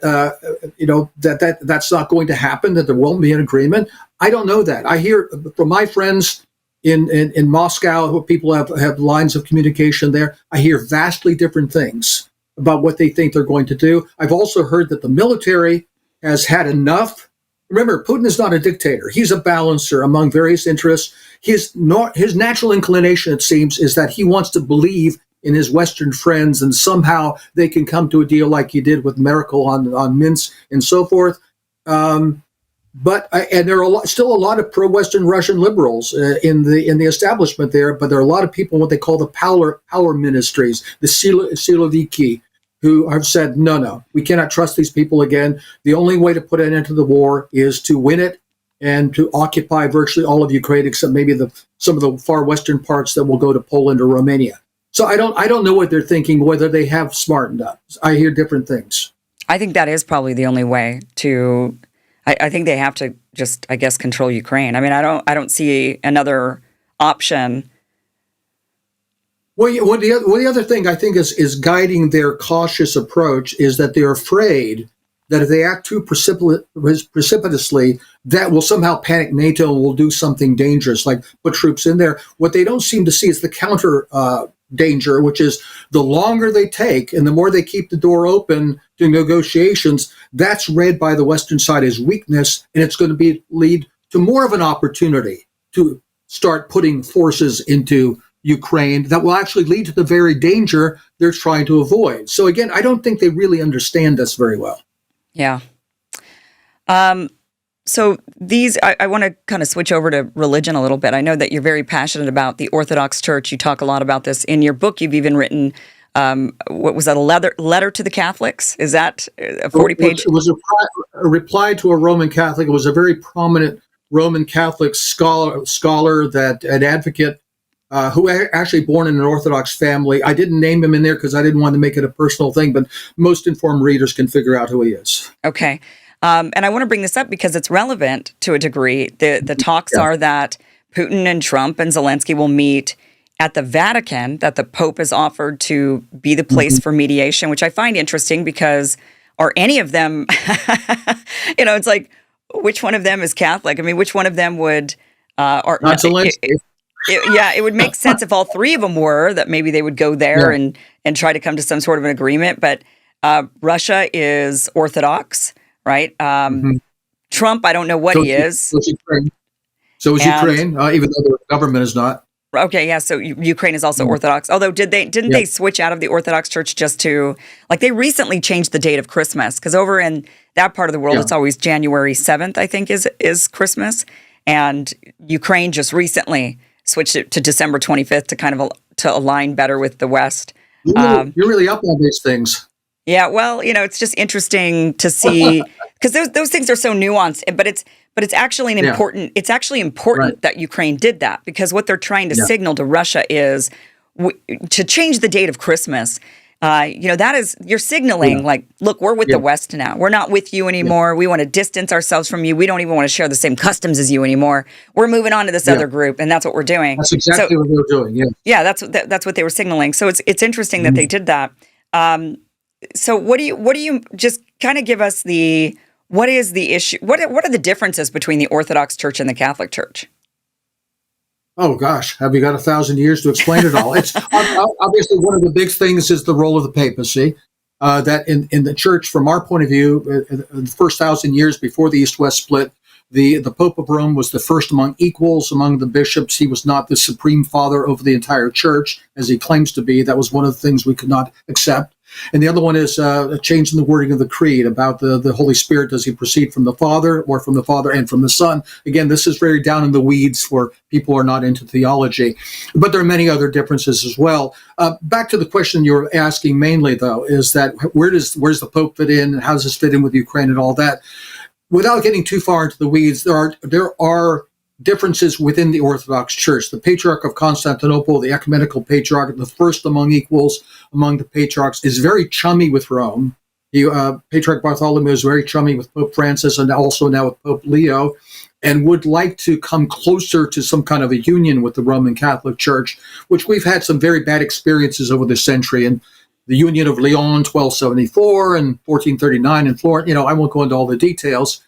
that's not going to happen, that there won't be an agreement? I don't know that. I hear from my friends in Moscow, who people have lines of communication there, I hear vastly different things about what they think they're going to do. I've also heard that the military has had enough. Remember, Putin is not a dictator. He's a balancer among various interests. His natural inclination, it seems, is that he wants to believe in his Western friends, and somehow they can come to a deal like he did with Merkel on Minsk and so forth. And there are still a lot of pro-Western Russian liberals in the establishment there, but there are a lot of people in what they call the power ministries, the Siloviki, who have said, no, we cannot trust these people again. The only way to put an end to the war is to win it and to occupy virtually all of Ukraine, except maybe some of the far western parts that will go to Poland or Romania. So I don't know what they're thinking, whether they have smartened up. I hear different things. I think that is probably the only way to. I think they have to just, I guess, control Ukraine. I mean, I don't see another option. Well, the other thing I think is guiding their cautious approach is that they're afraid that if they act too precipitously, that will somehow panic NATO and will do something dangerous, like put troops in there. What they don't seem to see is the counter danger, which is the longer they take and the more they keep the door open to negotiations, that's read by the Western side as weakness, and it's going to lead to more of an opportunity to start putting forces into Ukraine that will actually lead to the very danger they're trying to avoid. So again, I don't think they really understand this very well. Yeah. So I want to kind of switch over to religion a little bit. I know that you're very passionate about the Orthodox Church. You talk a lot about this in your book. You've even written, what was that, a letter to the Catholics? Is that a 40-page? It was a reply to a Roman Catholic. It was a very prominent Roman Catholic scholar, that an advocate who actually born in an Orthodox family. I didn't name him in there because I didn't want to make it a personal thing, but most informed readers can figure out who he is. Okay. And I want to bring this up because it's relevant to a degree. The talks are that Putin and Trump and Zelensky will meet at the Vatican, that the Pope has offered to be the place for mediation, which I find interesting because are any of them, it's like, which one of them is Catholic? I mean, which one of them would... Not Zelensky. It would make sense if all three of them were, that maybe they would go there and try to come to some sort of an agreement. But Russia is Orthodox, right? Trump, I don't know what he is. So is Ukraine, even though the government is not. Okay, yeah. So Ukraine is also Orthodox. Although, didn't they switch out of the Orthodox Church just to, like, they recently changed the date of Christmas, because over in that part of the world, it's always January 7th, I think, is Christmas, and Ukraine just recently switched it to December 25th to kind of to align better with the West. You're really up on these things. Yeah, well, it's just interesting to see, because those things are so nuanced, but it's actually important. It's actually important that Ukraine did that, because what they're trying to signal to Russia is to change the date of Christmas. That is, you're signaling like, look, we're with the West now. We're not with you anymore. We want to distance ourselves from you. We don't even want to share the same customs as you anymore. We're moving on to this other group, and that's what we're doing. That's exactly what they're doing. Yeah, that's what they were signaling. So it's interesting that they did that. So what do you just kind of give us what is the issue? What are the differences between the Orthodox Church and the Catholic Church? Oh gosh, have you got 1,000 years to explain it all? It's obviously one of the big things is the role of the papacy. That in the church, from our point of view, the first 1,000 years before the East-West split, the Pope of Rome was the first among equals among the bishops. He was not the supreme father over the entire church, as he claims to be. That was one of the things we could not accept. And the other one is a change in the wording of the creed about the Holy Spirit. Does he proceed from the Father, or from the Father and from the Son? Again, this is very down in the weeds for people who are not into theology. But there are many other differences as well. Back to the question you're asking mainly, though, is that where's the Pope fit in, and how does this fit in with Ukraine and all that? Without getting too far into the weeds, there are differences within the Orthodox Church. The Patriarch of Constantinople, the ecumenical patriarch, the first among equals among the patriarchs, is very chummy with Rome. Patriarch Bartholomew is very chummy with Pope Francis, and also now with Pope Leo, and would like to come closer to some kind of a union with the Roman Catholic Church, which we've had some very bad experiences over the century. And the Union of Lyon, 1274, and 1439 in Florence. I won't go into all the details.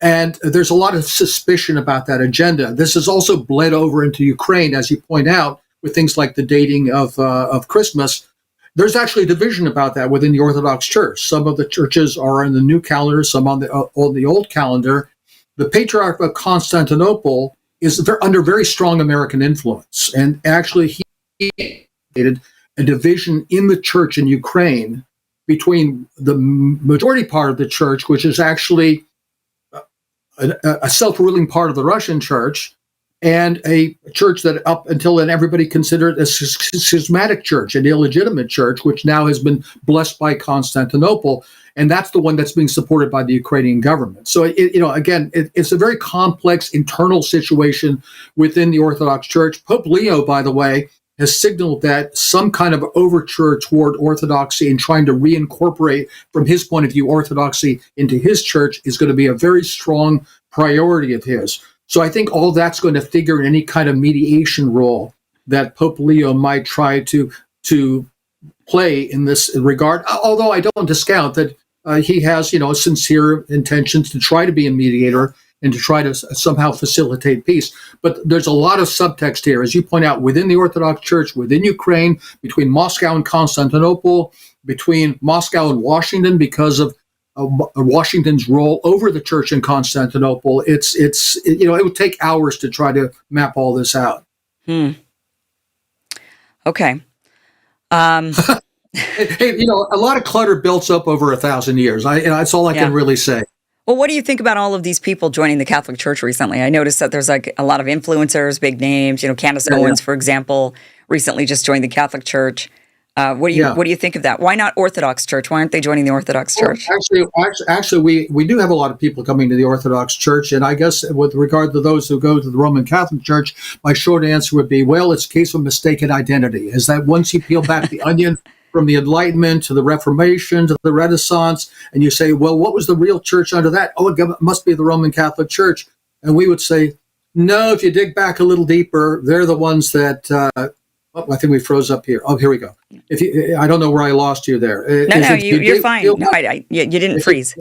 And there's a lot of suspicion about that agenda. This has also bled over into Ukraine, as you point out, with things like the dating of Christmas. There's actually a division about that within the Orthodox Church. Some of the churches are on the new calendar, some on the old calendar. The Patriarch of Constantinople is under very strong American influence, and actually he created a division in the church in Ukraine between the majority part of the church, which is actually a self-ruling part of the Russian church, and a church that up until then everybody considered a schismatic church, an illegitimate church, which now has been blessed by Constantinople, and that's the one that's being supported by the Ukrainian government. So, it's a very complex internal situation within the Orthodox Church. Pope Leo, by the way, has signaled that some kind of overture toward orthodoxy and trying to reincorporate, from his point of view, orthodoxy into his church is going to be a very strong priority of his. So I think all that's going to figure in any kind of mediation role that Pope Leo might try to play in this regard, although I don't discount that he has, sincere intentions to try to be a mediator. and to try to somehow facilitate peace. But there's a lot of subtext here, as you point out, within the Orthodox Church, within Ukraine, between Moscow and Constantinople, between Moscow and Washington because of Washington's role over the church in Constantinople. It would take hours to try to map all this out. Okay. Hey, a lot of clutter builds up over 1,000 years. That's all I can really say. Well, what do you think about all of these people joining the Catholic Church recently? I noticed that there's like a lot of influencers, big names. Candace Owens, for example, recently just joined the Catholic Church. What do you think of that? Why not Orthodox Church? Why aren't they joining the Orthodox Church? Actually, we do have a lot of people coming to the Orthodox Church, and I guess with regard to those who go to the Roman Catholic Church, my short answer would be, well, it's a case of mistaken identity. Is that once you peel back the onion from the Enlightenment to the Reformation to the Renaissance, and you say, well, what was the real church under that? Oh, it must be the Roman Catholic Church. And we would say, no, if you dig back a little deeper, they're the ones that... I think we froze up here. Oh, here we go. I don't know where I lost you there. You're fine. You didn't freeze.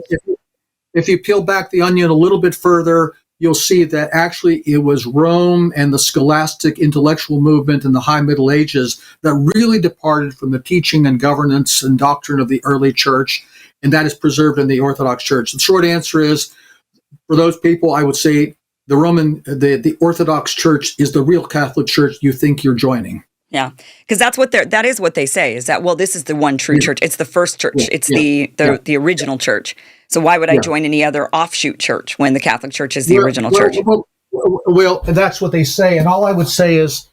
If you peel back the onion a little bit further, you'll see that actually it was Rome and the scholastic intellectual movement in the High Middle Ages that really departed from the teaching and governance and doctrine of the early church, and that is preserved in the Orthodox Church. The short answer is, for those people, I would say the Orthodox Church is the real Catholic Church you think you're joining. Yeah, because that is what they say, is that, well, this is the one true church. It's the first church. It's the original church. So why would I join any other offshoot church when the Catholic Church is the original church? Well, that's what they say. And all I would say is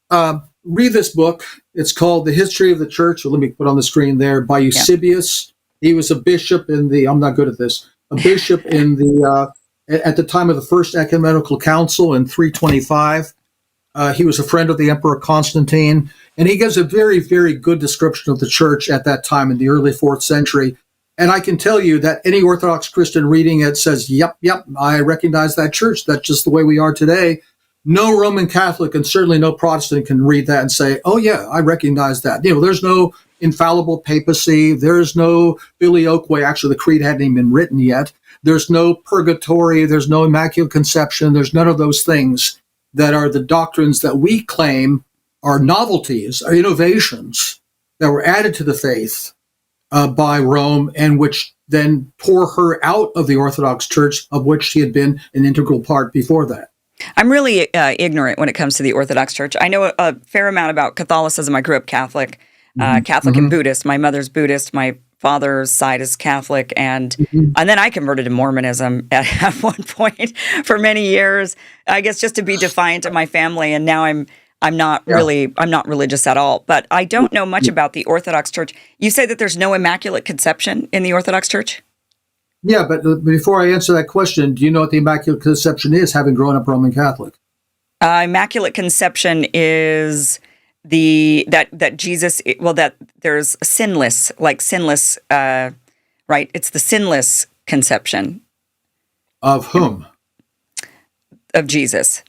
read this book. It's called The History of the Church. Let me put on the screen there, by Eusebius. He was a bishop I'm not good at this, a bishop at the time of the First Ecumenical Council in 325. He was a friend of the Emperor Constantine, and he gives a very, very good description of the church at that time in the early 4th century. And I can tell you that any Orthodox Christian reading it says, yep, I recognize that church. That's just the way we are today. No Roman Catholic and certainly no Protestant can read that and say, oh, yeah, I recognize that. There's no infallible papacy. There's no filioque. Actually, the creed hadn't even been written yet. There's no purgatory. There's no Immaculate Conception. There's none of those things that are the doctrines that we claim are novelties, are innovations that were added to the faith by Rome, and which then tore her out of the Orthodox Church, of which she had been an integral part before that. I'm really ignorant when it comes to the Orthodox Church. I know a fair amount about Catholicism. I grew up Catholic, and Buddhist. My mother's Buddhist. My father's side is Catholic, and then I converted to Mormonism at one point for many years, I guess just to be defiant to my family, and now I'm not religious at all. But I don't know much about the Orthodox Church. You say that there's no Immaculate Conception in the Orthodox Church? Yeah, but before I answer that question, do you know what the Immaculate Conception is, having grown up Roman Catholic? Immaculate Conception is that Jesus, that there's sinless, right? It's the sinless conception. Of whom? Of Jesus.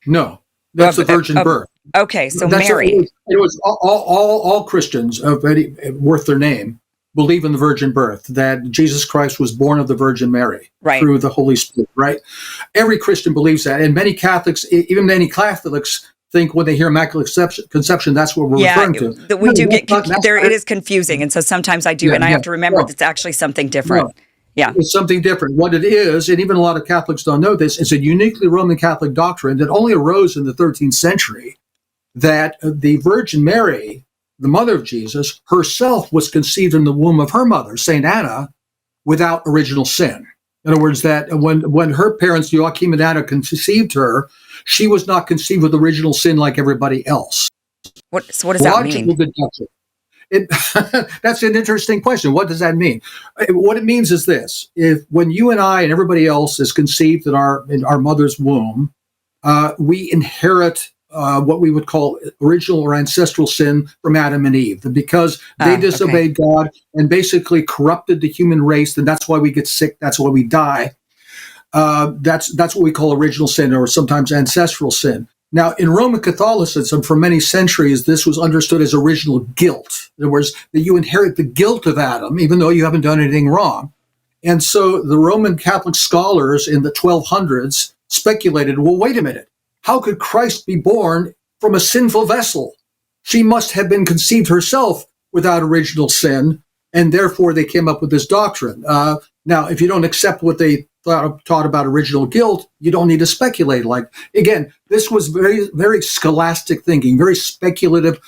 No, that's the virgin birth. Okay, so Mary. It was all Christians of any worth their name believe in the virgin birth, that Jesus Christ was born of the Virgin Mary through the Holy Spirit, right? Every Christian believes that, and many Catholics, even many Catholics, think when they hear Immaculate Conception, that's what we're referring to. We do get there. It is confusing, and so sometimes I do, and I have to remember that it's actually something different. It's something different. What it is, and even a lot of Catholics don't know this, is a uniquely Roman Catholic doctrine that only arose in the 13th century, that the Virgin Mary, the mother of Jesus, herself was conceived in the womb of her mother, St. Anna, without original sin. In other words, that when her parents, Joachim and Anna, conceived her, she was not conceived with original sin like everybody else. What does that mean? That's an interesting question. What does that mean? What it means is this: when you and I and everybody else is conceived in our mother's womb, we inherit what we would call original or ancestral sin from Adam and Eve, because they disobeyed God and basically corrupted the human race, and that's why we get sick. That's why we die. That's what we call original sin, or sometimes ancestral sin. Now, in Roman Catholicism, for many centuries, this was understood as original guilt. In other words, that you inherit the guilt of Adam, even though you haven't done anything wrong. And so the Roman Catholic scholars in the 1200s speculated, well, wait a minute. How could Christ be born from a sinful vessel? She must have been conceived herself without original sin, and therefore they came up with this doctrine. Now, if you don't accept what they taught about original guilt, you don't need to speculate. Like, again, this was very, very scholastic thinking, very speculative,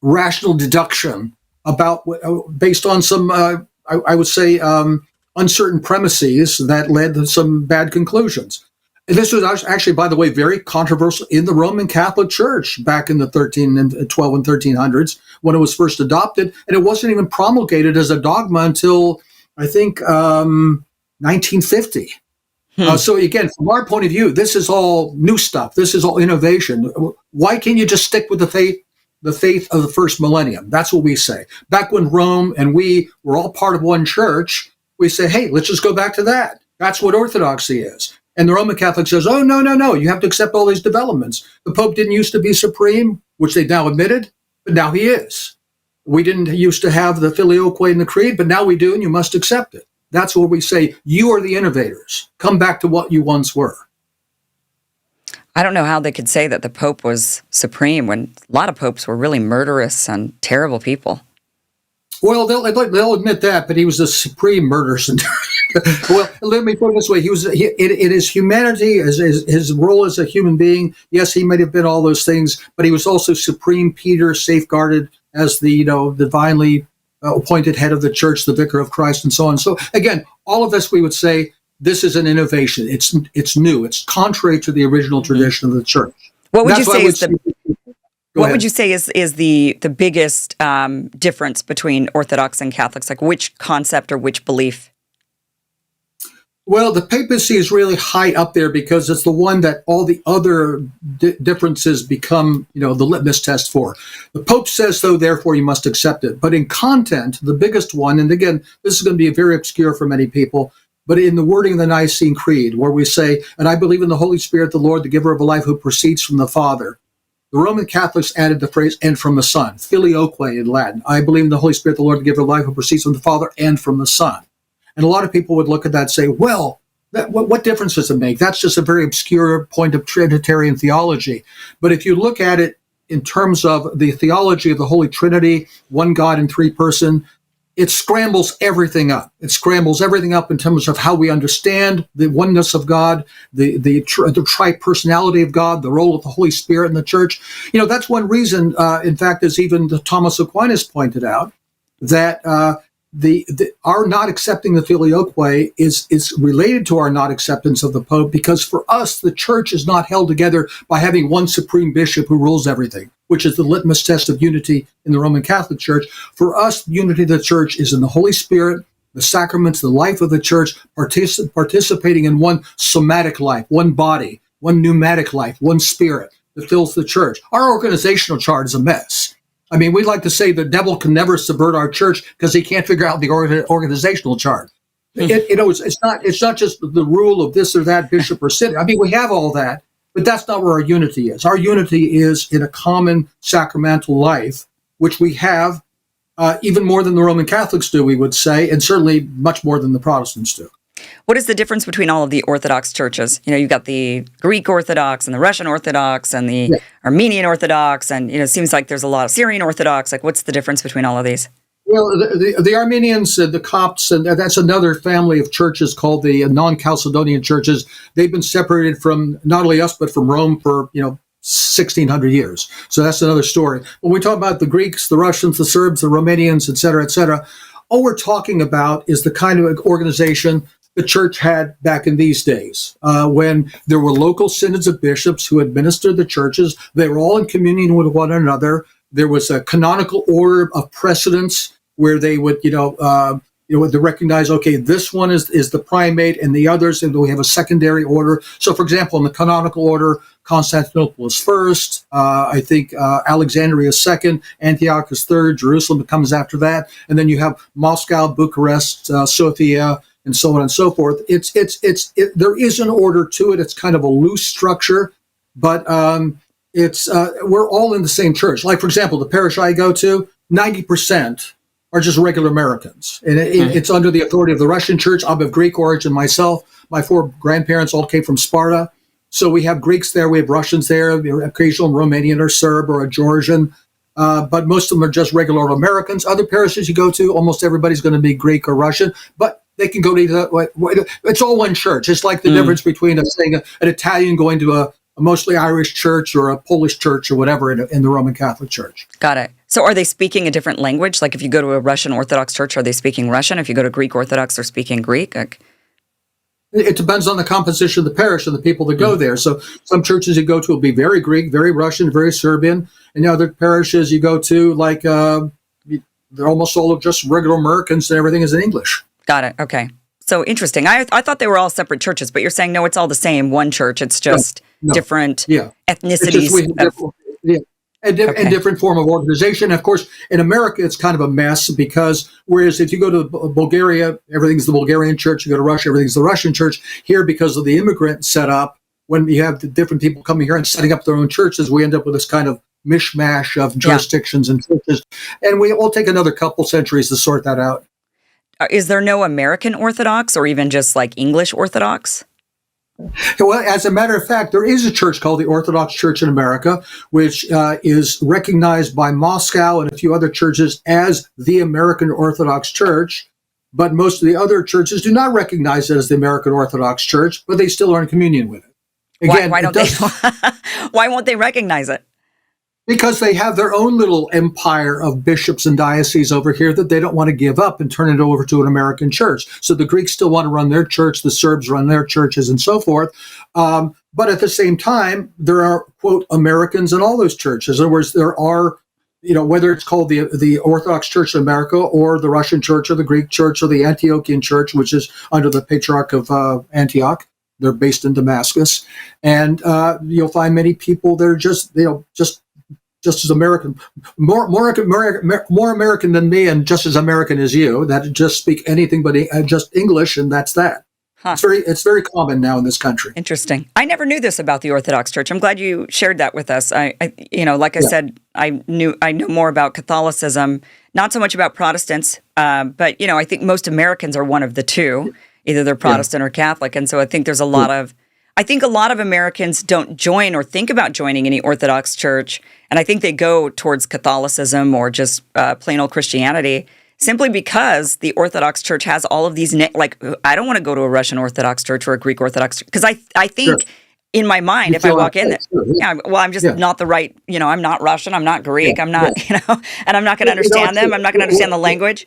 rational deduction about based on some, I would say, uncertain premises that led to some bad conclusions. And this was actually, by the way, very controversial in the Roman Catholic Church back in the 12 and 1300s when it was first adopted. And it wasn't even promulgated as a dogma until, I think, 1950. So again, from our point of view, this is all new stuff. This is all innovation. Why can't you just stick with the faith of the first millennium? That's what we say. Back when Rome and we were all part of one church, we say, hey, let's just go back to that. That's what orthodoxy is. And the Roman Catholic says, oh, no, you have to accept all these developments. The Pope didn't used to be supreme, which they now admitted, but now he is. We didn't used to have the filioque in the creed, but now we do, and you must accept it. That's what we say. You are the innovators. Come back to what you once were. I don't know how they could say that the Pope was supreme when a lot of popes were really murderous and terrible people. Well, they'll admit that, but he was a supreme murderer. Well, let me put it this way: it is humanity, his role as a human being. Yes, he might have been all those things, but he was also supreme Peter, safeguarded as the divinely appointed head of the church, the vicar of Christ, and so on. So again, all of this we would say this is an innovation. It's new. It's contrary to the original tradition of the church. What would you say is the biggest difference between Orthodox and Catholics? Like which concept or which belief? Well, the papacy is really high up there because it's the one that all the other differences become, the litmus test for. The Pope says so, therefore you must accept it. But in content, the biggest one, and again, this is going to be very obscure for many people, but in the wording of the Nicene Creed, where we say, and I believe in the Holy Spirit, the Lord, the giver of life, who proceeds from the Father. The Roman Catholics added the phrase, and from the Son, filioque in Latin. I believe in the Holy Spirit, the Lord, the giver of life, who proceeds from the Father and from the Son. And a lot of people would look at that and say, well, what difference does it make? That's just a very obscure point of Trinitarian theology. But if you look at it in terms of the theology of the Holy Trinity, one God in three person, it scrambles everything up. It scrambles everything up in terms of how we understand the oneness of God, the tri-personality of God, the role of the Holy Spirit in the church. That's one reason, in fact, as even Thomas Aquinas pointed out, that our not accepting the filioque is related to our not acceptance of the Pope, because for us, the church is not held together by having one supreme bishop who rules everything, which is the litmus test of unity in the Roman Catholic Church. For us, unity of the church is in the Holy Spirit, the sacraments, the life of the church, participating in one somatic life, one body, one pneumatic life, one spirit that fills the church. Our organizational chart is a mess. I mean, we like to say the devil can never subvert our church because he can't figure out the organizational chart. It's not just the rule of this or that bishop or city. I mean, we have all that, but that's not where our unity is. Our unity is in a common sacramental life, which we have even more than the Roman Catholics do, we would say, and certainly much more than the Protestants do. What is the difference between all of the Orthodox churches? You've got the Greek Orthodox and the Russian Orthodox and the Armenian Orthodox, and it seems like there's a lot of Syrian Orthodox. Like, what's the difference between all of these? Well, the Armenians, the Copts, and that's another family of churches called the non-Chalcedonian churches. They've been separated from not only us, but from Rome for, 1,600 years. So that's another story. When we talk about the Greeks, the Russians, the Serbs, the Romanians, et cetera, all we're talking about is the kind of organization the church had back in these days, when there were local synods of bishops who administered the churches. They were all in communion with one another. There was a canonical order of precedence where they would, would recognize, okay, this one is the primate, and the others, and we have a secondary order. So, for example, in the canonical order, Constantinople is first. I think Alexandria is second. Antioch is third. Jerusalem comes after that, and then you have Moscow, Bucharest, Sofia, and so on and so forth. There is an order to it. It's kind of a loose structure, but we're all in the same church. Like, for example, the parish I go to, 90% are just regular Americans. And it's under the authority of the Russian church. I'm of Greek origin myself. My 4 grandparents all came from Sparta. So we have Greeks there, we have Russians there, the occasional Romanian or Serb or a Georgian. But most of them are just regular Americans. Other parishes you go to, almost everybody's going to be Greek or Russian. But they can go to either. It's all one church. It's like the difference between saying an Italian going to a mostly Irish church or a Polish church or whatever in the Roman Catholic Church. Got it. So are they speaking a different language? Like if you go to a Russian Orthodox church, are they speaking Russian? If you go to Greek Orthodox, they're speaking Greek? It depends on the composition of the parish and the people that go there. So some churches you go to will be very Greek, very Russian, very Serbian. And the other parishes you go to, like they're almost all just regular Americans and everything is in English. Got it. Okay. So interesting. I thought they were all separate churches, but you're saying, no, it's all the same, one church. It's just different ethnicities. And different form of organization. Of course, in America, it's kind of a mess because whereas if you go to Bulgaria, everything's the Bulgarian church. You go to Russia, everything's the Russian church. Here, because of the immigrant setup, when you have the different people coming here and setting up their own churches, we end up with this kind of mishmash of jurisdictions and churches. And we will take another couple centuries to sort that out. Is there no American Orthodox or even just like English Orthodox? Well, as a matter of fact, there is a church called the Orthodox Church in America, which is recognized by Moscow and a few other churches as the American Orthodox Church. But most of the other churches do not recognize it as the American Orthodox Church, but they still are in communion with it. Again, why won't they recognize it? Because they have their own little empire of bishops and dioceses over here that they don't want to give up and turn it over to an American church. So the Greeks still want to run their church, the Serbs run their churches and so forth. But at the same time, there are, quote, Americans in all those churches. In other words, there are, whether it's called the Orthodox Church in America or the Russian Church or the Greek Church or the Antiochian Church, which is under the Patriarch of Antioch. They're based in Damascus. And you'll find many people that are just as American, more American than me, and just as American as you, that just speak anything but just English, and that's that. Huh. It's very common now in this country. Interesting. I never knew this about the Orthodox Church. I'm glad you shared that with us. I said, I know more about Catholicism, not so much about Protestants, but I think most Americans are one of the two. Either they're Protestant or Catholic, and so I think there's a lot of. I think a lot of Americans don't join or think about joining any Orthodox church, and I think they go towards Catholicism or just plain old Christianity simply because the Orthodox Church has all of these. I don't want to go to a Russian Orthodox church or a Greek Orthodox church because I think in my mind, if I walk in there, I'm just not the right. I'm not Russian. I'm not Greek. I'm not. And I'm not going to understand them. I'm not going to understand the language.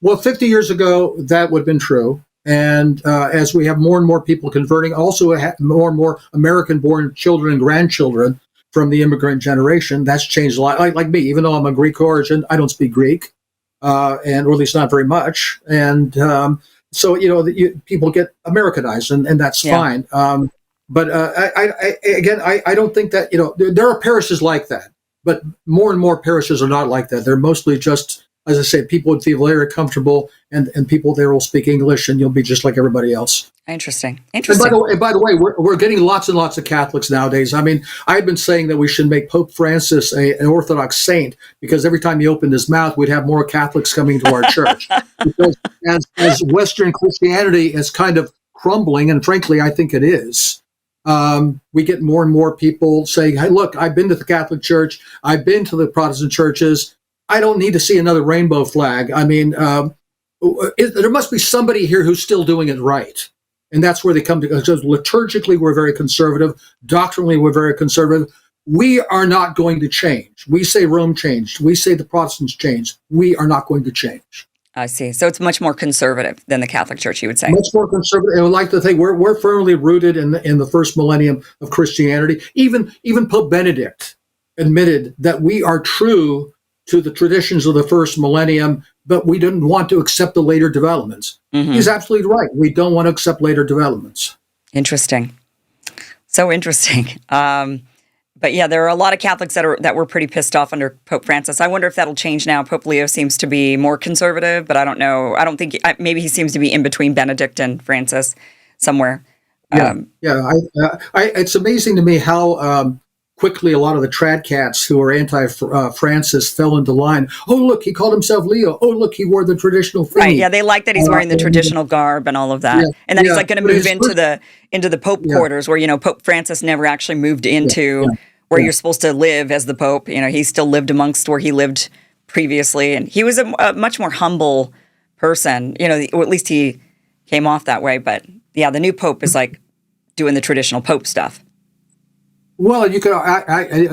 Well, 50 years ago, that would have been true. And as we have more and more people converting, also more and more American-born children and grandchildren from the immigrant generation, that's changed a lot. Like me, even though I'm a Greek origin, I don't speak Greek, or at least not very much. And so, people get Americanized, and that's fine. But I don't think that, there are parishes like that, but more and more parishes are not like that. They're mostly just, as I say, people would feel very comfortable, and people there will speak English, and you'll be just like everybody else. Interesting. And by the way, we're getting lots and lots of Catholics nowadays. I mean, I've been saying that we should make Pope Francis an Orthodox saint, because every time he opened his mouth, we'd have more Catholics coming to our church. Because as Western Christianity is kind of crumbling, and frankly, I think it is, we get more and more people saying, hey, look, I've been to the Catholic Church, I've been to the Protestant churches, I don't need to see another rainbow flag. I mean, there must be somebody here who's still doing it right. And that's where they come to, because liturgically we're very conservative, doctrinally we're very conservative. We are not going to change. We say Rome changed. We say the Protestants changed. We are not going to change. I see. So it's much more conservative than the Catholic Church, you would say. Much more conservative. And I would like to think we're firmly rooted in the first millennium of Christianity. Even Pope Benedict admitted that we are true to the traditions of the first millennium, but we didn't want to accept the later developments. Mm-hmm. He's absolutely right. We don't want to accept later developments. Interesting. So interesting. But yeah, there are a lot of Catholics that were pretty pissed off under Pope Francis. I wonder if that'll change now. Pope Leo seems to be more conservative, but I don't know. I don't think maybe he seems to be in between Benedict and Francis somewhere. It's amazing to me how quickly a lot of the trad cats who are anti-Francis fell into line. Oh, look, he called himself Leo. Oh, look, he wore the traditional thing. Right. Yeah, they like that he's wearing the traditional garb and all of that. Yeah, And then he's yeah, like going to but move his into first- the Pope Yeah. quarters where, Pope Francis never actually moved into where yeah. you're supposed to live as the Pope. He still lived amongst where he lived previously. And he was a much more humble person, or at least he came off that way. But yeah, the new Pope is like doing the traditional Pope stuff. Well, you could.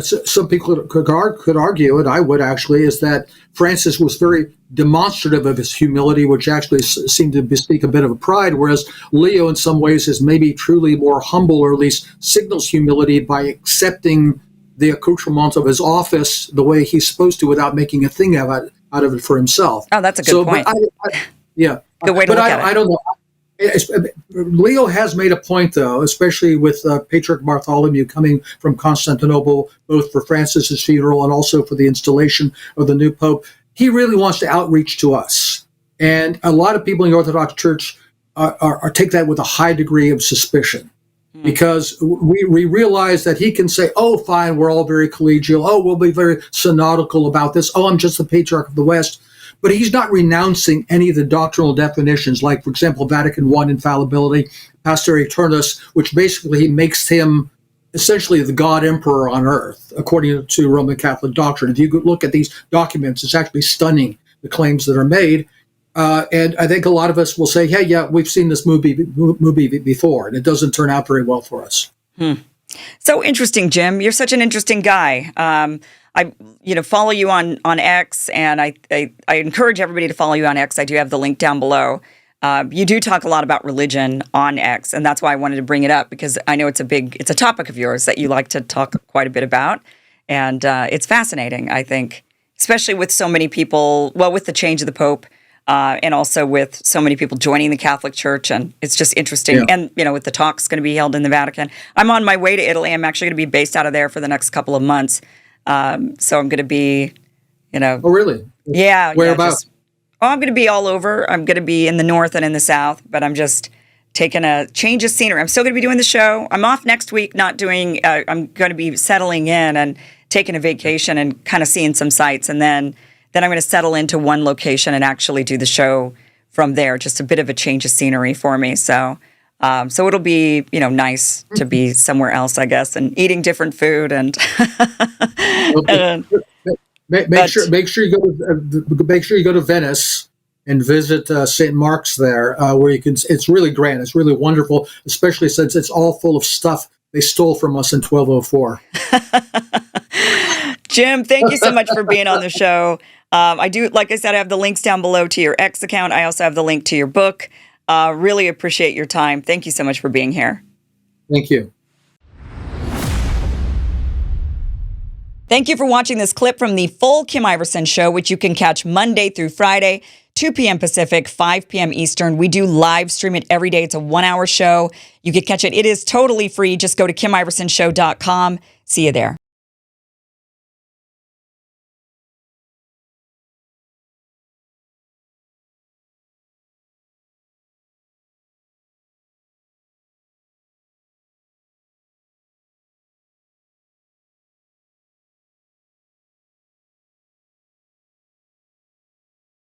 Some people could argue, and I would actually, is that Francis was very demonstrative of his humility, which actually seemed to bespeak a bit of a pride, whereas Leo, in some ways, is maybe truly more humble, or at least signals humility by accepting the accoutrements of his office the way he's supposed to, without making a thing out of it for himself. Oh, that's a good point. Yeah, good way to look at it. I don't know. Leo has made a point, though, especially with Patriarch Bartholomew coming from Constantinople, both for Francis's funeral and also for the installation of the new Pope. He really wants to outreach to us. And a lot of people in the Orthodox Church take that with a high degree of suspicion, because we realize that he can say, oh, fine, we're all very collegial. Oh, we'll be very synodical about this. Oh, I'm just the Patriarch of the West. But he's not renouncing any of the doctrinal definitions, like, for example, Vatican I infallibility, Pastor Eternus, which basically makes him essentially the God Emperor on earth, according to Roman Catholic doctrine. If you look at these documents, it's actually stunning, the claims that are made. And I think a lot of us will say, hey, yeah, we've seen this movie before, and it doesn't turn out very well for us. So interesting, Jim. You're such an interesting guy. I follow you on X, and I encourage everybody to follow you on X. I do have the link down below. You do talk a lot about religion on X, and that's why I wanted to bring it up, because I know it's a topic of yours that you like to talk quite a bit about, and it's fascinating, I think, especially with so many people, well, with the change of the Pope, and also with so many people joining the Catholic Church, and it's just interesting. Yeah. And, with the talks going to be held in the Vatican. I'm on my way to Italy. I'm actually going to be based out of there for the next couple of months. So I'm going to be, Oh, really? Yeah. Whereabouts? I'm going to be all over. I'm going to be in the north and in the south, but I'm just taking a change of scenery. I'm still going to be doing the show. I'm off next week, not doing, I'm going to be settling in and taking a vacation and kind of seeing some sights. And then I'm going to settle into one location and actually do the show from there. Just a bit of a change of scenery for me. So it'll be, nice to be somewhere else, I guess, and eating different food and. Make sure you go to Venice and visit St. Mark's there, where you can. It's really grand. It's really wonderful, especially since it's all full of stuff they stole from us in 1204. Jim, thank you so much for being on the show. I do, like I said, I have the links down below to your X account. I also have the link to your book. Really appreciate your time. Thank you so much for being here. Thank you. Thank you for watching this clip from the full Kim Iverson Show, which you can catch Monday through Friday, 2 p.m. Pacific, 5 p.m. Eastern. We do live stream it every day. It's a 1-hour show. You can catch it. It is totally free. Just go to KimIversonShow.com. See you there.